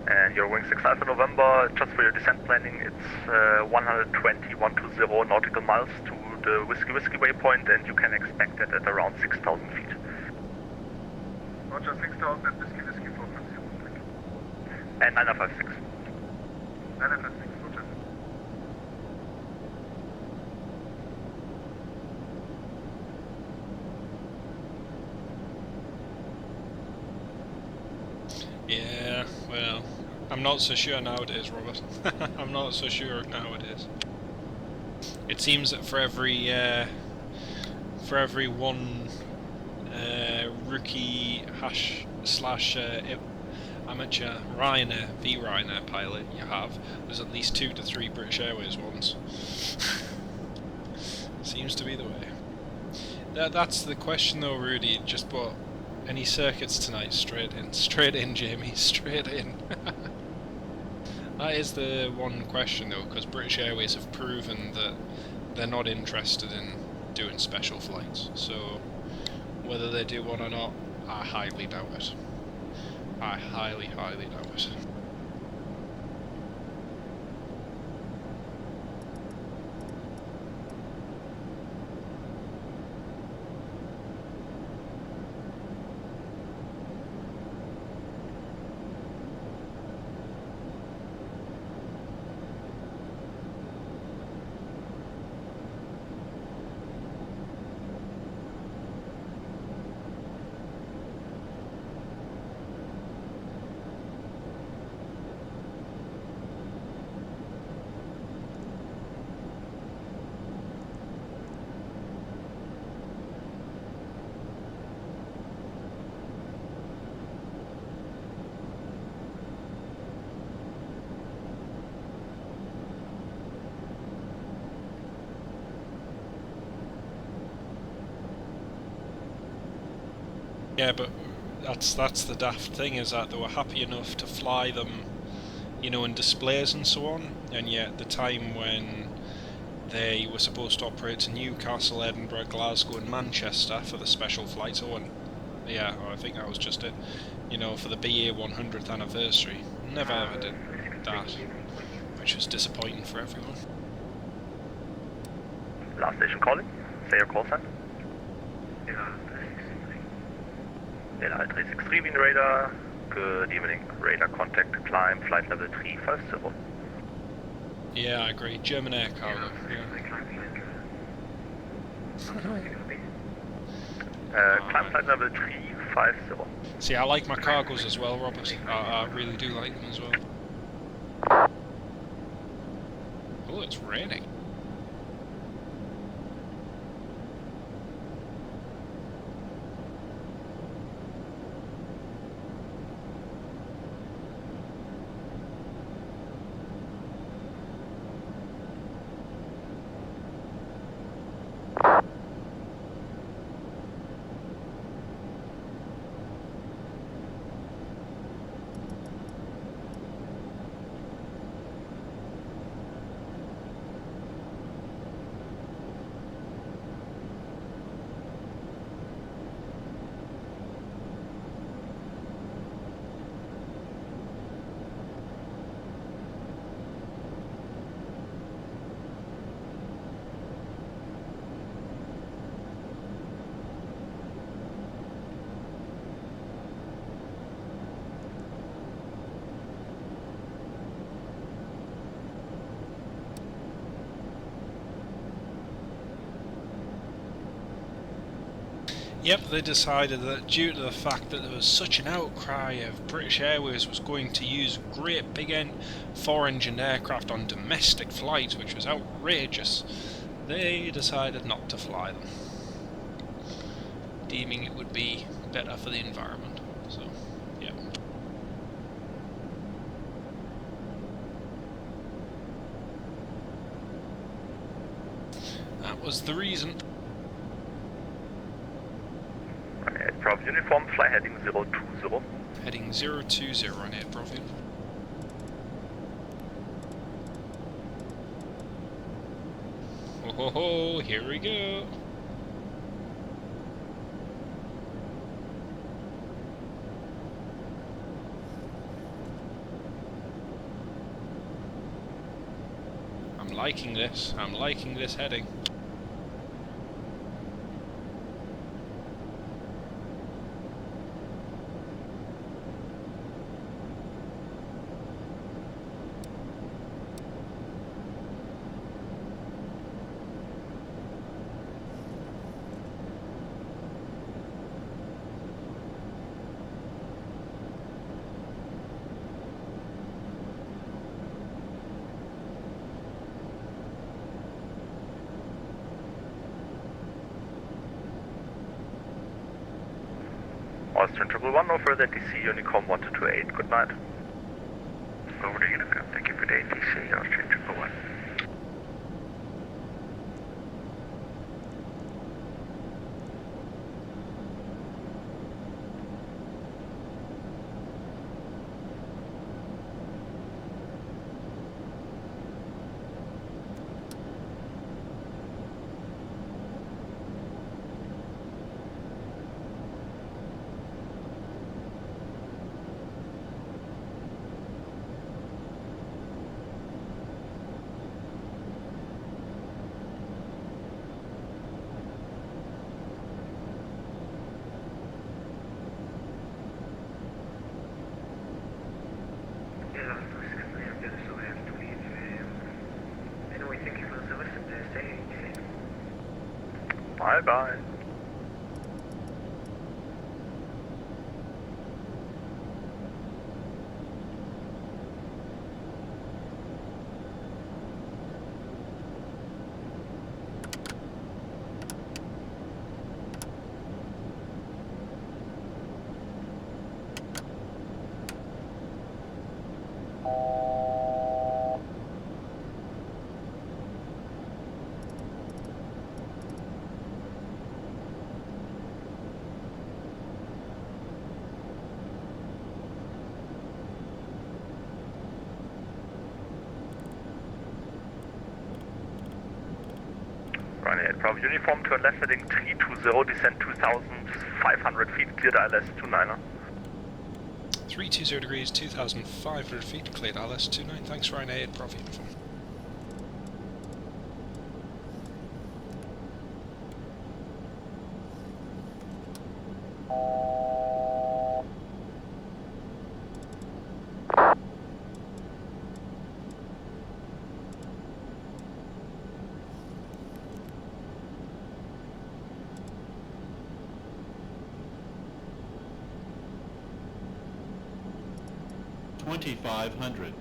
And your wing 6 Alpha November, just for your descent planning, it's 120 nautical miles to the Whiskey waypoint, and you can expect it at around 6,000 feet. Roger, 6,000 at Whiskey 450. And 956. 956, roger. Yeah, well, I'm not so sure nowadays, Robert. I'm not so sure nowadays. It seems that for every one rookie / amateur VRyr pilot you have, there's at least 2 to 3 British Airways ones. Seems to be the way. That's the question though, Rudy. Just bought any circuits tonight? Straight in, Jamie, straight in. That is the one question though, because British Airways have proven that they're not interested in doing special flights. So whether they do one or not, I highly doubt it. I highly doubt it. Yeah, but that's the daft thing, is that they were happy enough to fly them, you know, in displays and so on, and yet the time when they were supposed to operate to Newcastle, Edinburgh, Glasgow and Manchester for the special flights, I think that was just it, you know, for the BA 100th anniversary, never ever did that, which was disappointing for everyone. Last station calling. Say your call sign. LI363 Wien radar. Good evening. Radar contact climb flight level 350. Yeah, I agree. German air cargo. Climb flight level 350. See, I like my cargos as well, Robert. I really do like them as well. Oh, it's raining. Yep, they decided that due to the fact that there was such an outcry of British Airways was going to use great big four-engined aircraft on domestic flights, which was outrageous, they decided not to fly them, deeming it would be better for the environment. So, yeah. That was the reason. Bravo uniform, fly heading 020. Heading 020 on air, Bravo. . ho ho, here we go. I'm liking this heading. Austrian 111, no further DC, Unicom 1228, good night. Over to Unicom, thank you for the ATC, Austrian 111. Bye bye. Ryanair Bravo uniform to a left heading 320, descent 2,500 feet, cleared ILS 29er. 320 degrees, 2,500 feet, cleared ILS 29, thanks Ryanair Bravo uniform. $2,500.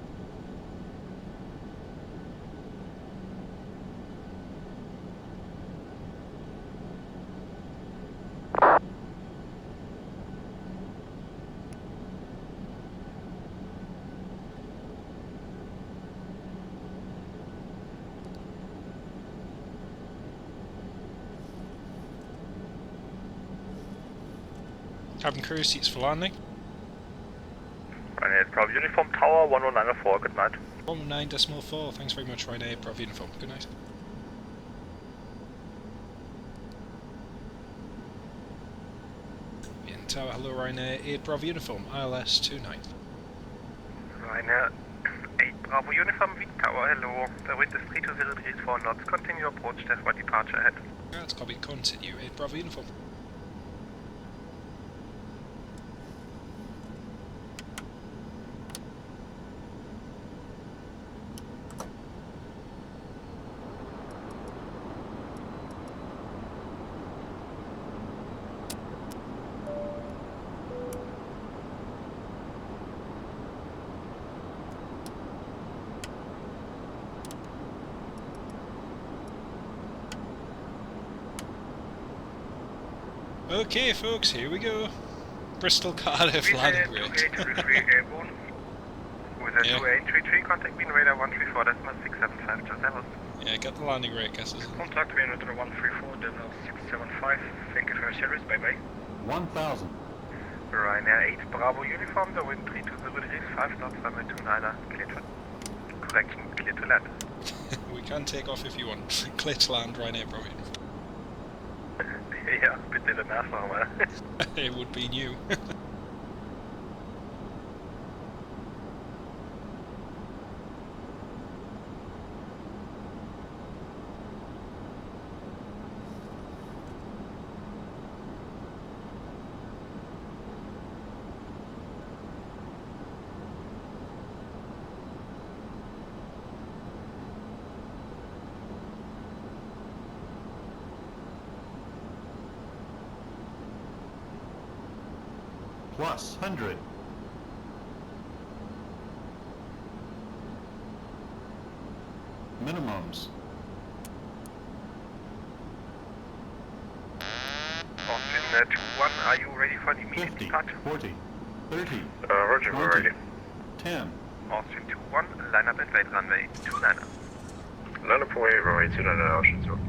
Cabin crew, seats for landing. Ryanair Bravo uniform tower 10904, good night. 119.4, thanks very much Ryanair Bravo uniform, good night. Vienna Tower, hello Ryanair 8 Bravo uniform, ILS 29. Ryanair 8 Bravo uniform, Vienna Tower, hello. The wind is 320 degrees 4 knots, continue approach, test for departure ahead. That's copy, continue 8 Bravo uniform. Okay folks, here we go. Bristol Cardiff landing rate. 2833 airborne. With a 2833, contact wind radar 134.675, just levels. Yeah, get the landing rate guesses. Contact wind radar 134.675, thank you for your service, bye bye. 1,000. Ryanair 8 Bravo uniform, the wind 320 degrees 5 knots, runway 29er, cleared for correction, clear to land. We can take off if you want. Klitsch land, Ryanair Bravo. Ja, bitte danach nochmal. It would be new. Plus 100. Minimums. Austin 2-1, are you ready for the immediate 50, departure? 40, 30, Roger, we're 20, ready. 10. Austin 2-1, line up and wait runway 29. Line up away, runway 29, Ocean 2.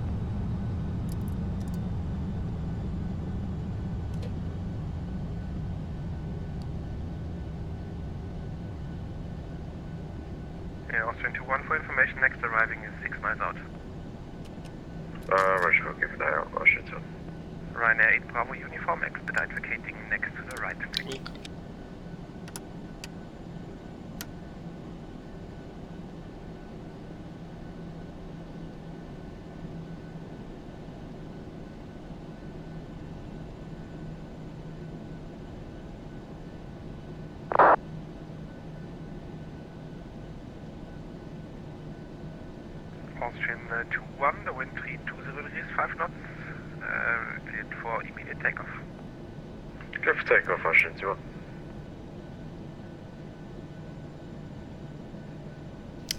Yeah, Austin 2-1 for information, next arriving is 6 miles out. Roger, okay, for that, Ocean 2. Ryanair 8 Bravo uniform, expedite vacating next to the right. Austrian 2-1, the wind 320 degrees, 5 knots, cleared for immediate takeoff. Clear for takeoff, Ocean 2.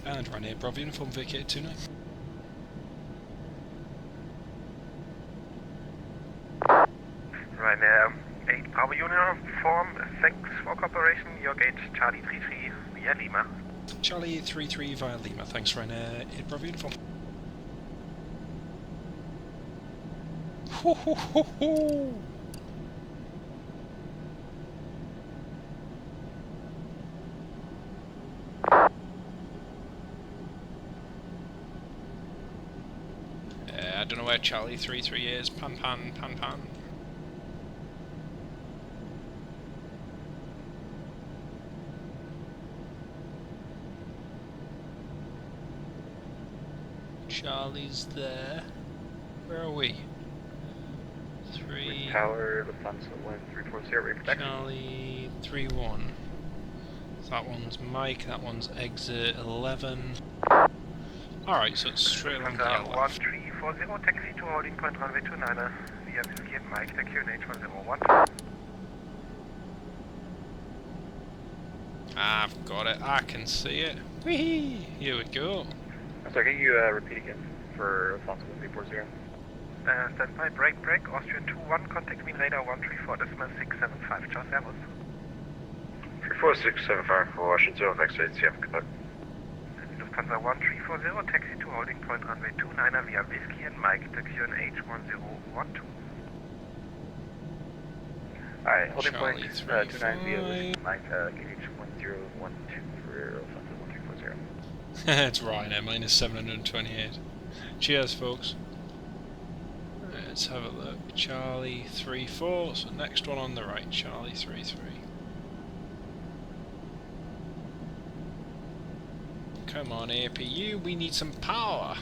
And Ryanair Bravo uniform vacated 29. Ryanair 8 Bravo uniform, thanks for cooperation, your gate Charlie 33 via Lima. Charlie 33 via Lima. Thanks, Ryanair 8 Bravo uniform. Ho ho ho ho! I don't know where Charlie 33 is. Pan pan pan pan. Charlie's there. Where are we? 3. Tower, Lufthansa 1340, expect. Charlie 3-1. That one's Mike, that one's exit 11. Alright, so it's straight along here left. 1340, taxi to holding point runway 29, via Whiskey and Mike, the QNH 101. I've got it, I can see it. Whee! Here we go. Sorry, can you repeat again for Lufthansa 1340? Stand by, break, Austrian 2-1, contact mean radar 134.675, ciao, servus. 34675 for Ocean 2, next to ATM, goodbye. Lufthansa 1340, taxi to holding point runway 29 via Whiskey and Mike, the QNH 1012. Alright, holding Charlie point 3, 29 via Whiskey and Mike, QNH 1012 for Lufthansa 1340. It's Ryanair, minus 728. Cheers, folks. Let's have a look. Charlie 3-4, so next one on the right, Charlie 3-3. Come on, APU, we need some power.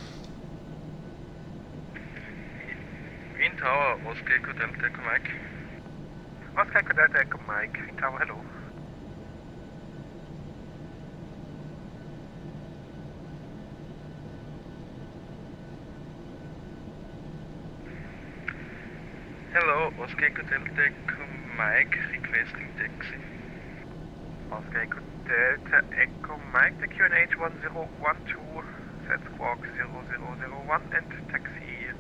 Wien Tower, Oscar Echo Delta Echo Mike. Oscar Echo Delta Echo Mike, Wien Tower, hello. Hello, Oscar Echo Delta Echo Mike, requesting taxi. Oscar Echo Delta Echo Mike, the QNH 1012, set squawk 0001 and taxi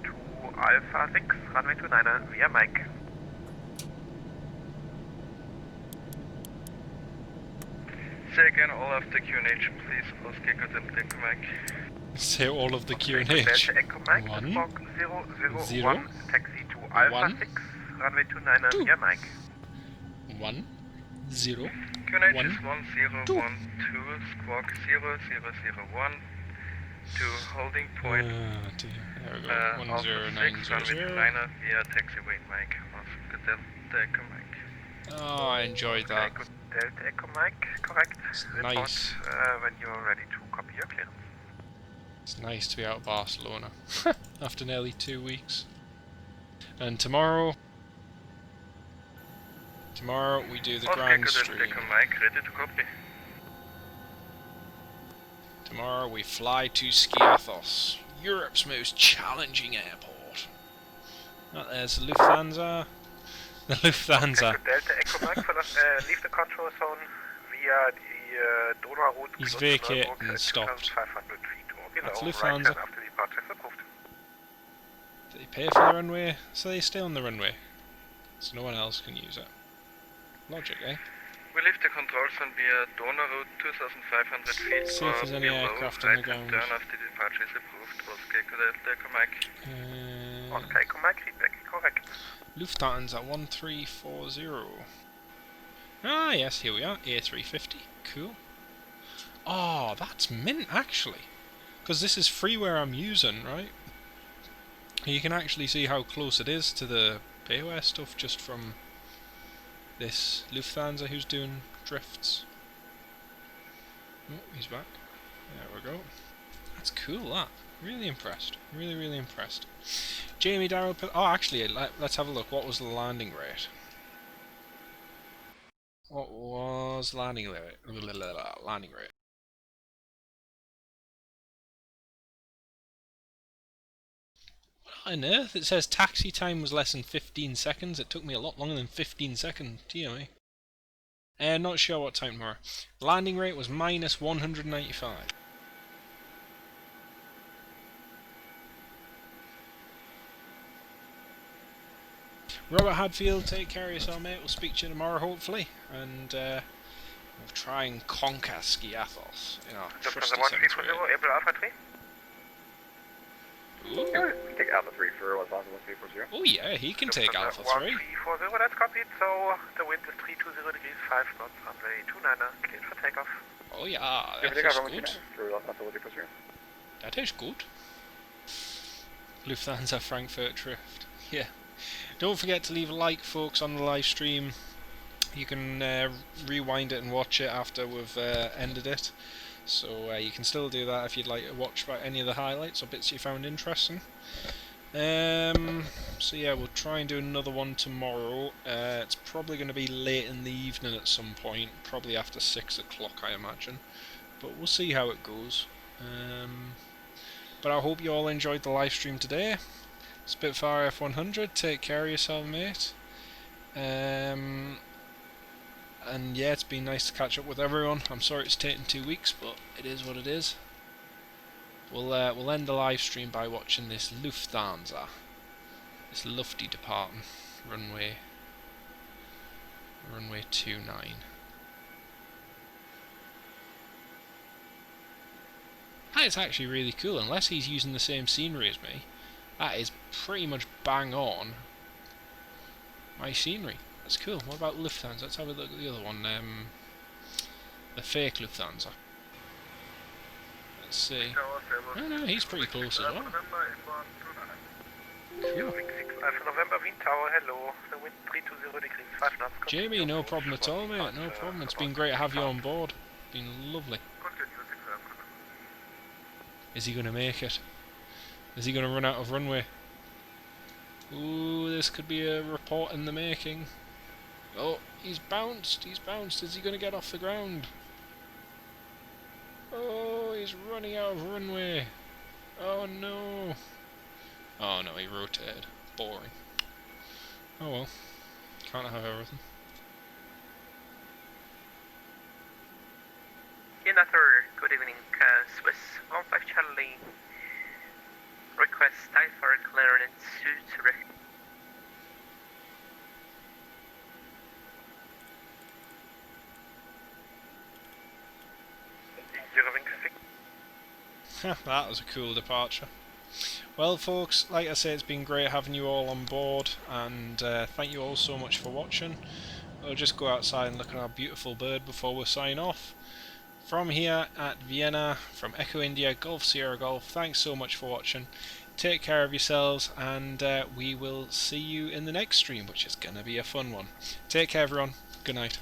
to Alpha 6, runway 29 via Mike. Say again all of the QNH, please, Oscar Echo Delta Echo Mike. Say all of the QNH. Delta Echo Mike, 1, squawk 001, 0, taxi to Alpha 1, 6, runway 29 via Mike. 1, 0, QNH 1, is 1012, squawk 0001, to holding point. Dear. There we go. Alpha 6, runway 10900. 29er via taxiway Mike of Delta Echo Mike. Oh, I enjoyed that. Okay, good Delta Echo Mike, correct. It's Report nice. when you're ready to copy your clearance. It's nice to be out of Barcelona after nearly 2 weeks. And tomorrow we do the Grand Stream. Delta Echo Mike, ready to copy. Tomorrow we fly to Skiathos, Europe's most challenging airport. Oh, there's the Lufthansa. The Lufthansa. Okay, Delta Echo Mike, leave the control zone via the Donau route. He's vacated and stopped. 2,500 feet or below. That's Right Lufthansa. turn after departure is approved. Did they pay for the runway? So they stay on the runway. So no one else can use it. Logic, eh? We leave the control zone via Donau route 2,500 feet. See if there's any below. aircraft on the Right ground. turn after departure is approved. Oscar Delta Echo Mike. Oscar Echo Mike, feedback, correct. Lufthansa 1340. Ah, yes, here we are. A350. Cool. Oh, that's mint, actually. Because this is freeware I'm using, right? You can actually see how close it is to the Bayware stuff just from this Lufthansa who's doing drifts. Oh, he's back. There we go. That's cool, that. Really impressed. Really, really impressed. Jamie Darrow... Oh, actually, let's have a look. What was the landing rate? What was landing rate? Landing rate. What on earth? It says taxi time was less than 15 seconds. It took me a lot longer than 15 seconds. TMA. Not sure what time tomorrow. Landing rate was minus 195. Robert Hadfield, take care of yourself, mate. We'll speak to you tomorrow, hopefully. And we'll try and conquer Skiathos in our trusty 738. April Alpha 3. Ooh. Take Alpha 3 for 1,340. Oh yeah, he can take Alpha 3. 1340, that's copied. So the wind is 320 degrees, 5 knots, runway 29er, cleared for takeoff. Oh yeah, that is good. That is good. Lufthansa Frankfurt Drift. Yeah. Don't forget to leave a like, folks, on the live stream. You can rewind it and watch it after we've ended it. So you can still do that if you'd like to watch any of the highlights or bits you found interesting. So yeah, we'll try and do another one tomorrow. It's probably going to be late in the evening at some point, probably after 6 o'clock I imagine. But we'll see how it goes. But I hope you all enjoyed the live stream today. Spitfire F100, take care of yourself, mate. And yeah, it's been nice to catch up with everyone. I'm sorry it's taken 2 weeks, but it is what it is. We'll end the live stream by watching this Lufthansa, this lofty departing runway 29. That is actually really cool, unless he's using the same scenery as me. That is pretty much bang on my scenery. That's cool. What about Lufthansa? Let's have a look at the other one. The fake Lufthansa. Let's see. No, he's pretty close as well. Cool. November wind tower, hello. The wind 320 degrees, 5 knots. Jamie, no problem at all, mate. No problem. It's been great to have you on board. Been lovely. Is he going to make it? Is he going to run out of runway? Ooh, this could be a report in the making. Oh, he's bounced. He's bounced. Is he going to get off the ground? Oh, he's running out of runway. Oh no. Oh no, he rotated. Boring. Oh well. Can't have everything. Another good evening, Swiss 15 Charlie. Request type for clearance to Zurich. That was a cool departure. Well folks, like I say, it's been great having you all on board, and thank you all so much for watching. We'll just go outside and look at our beautiful bird before we sign off. from here at Vienna, from Echo India, Golf Sierra Golf, thanks so much for watching. Take care of yourselves, and we will see you in the next stream, which is going to be a fun one. Take care, everyone. Good night.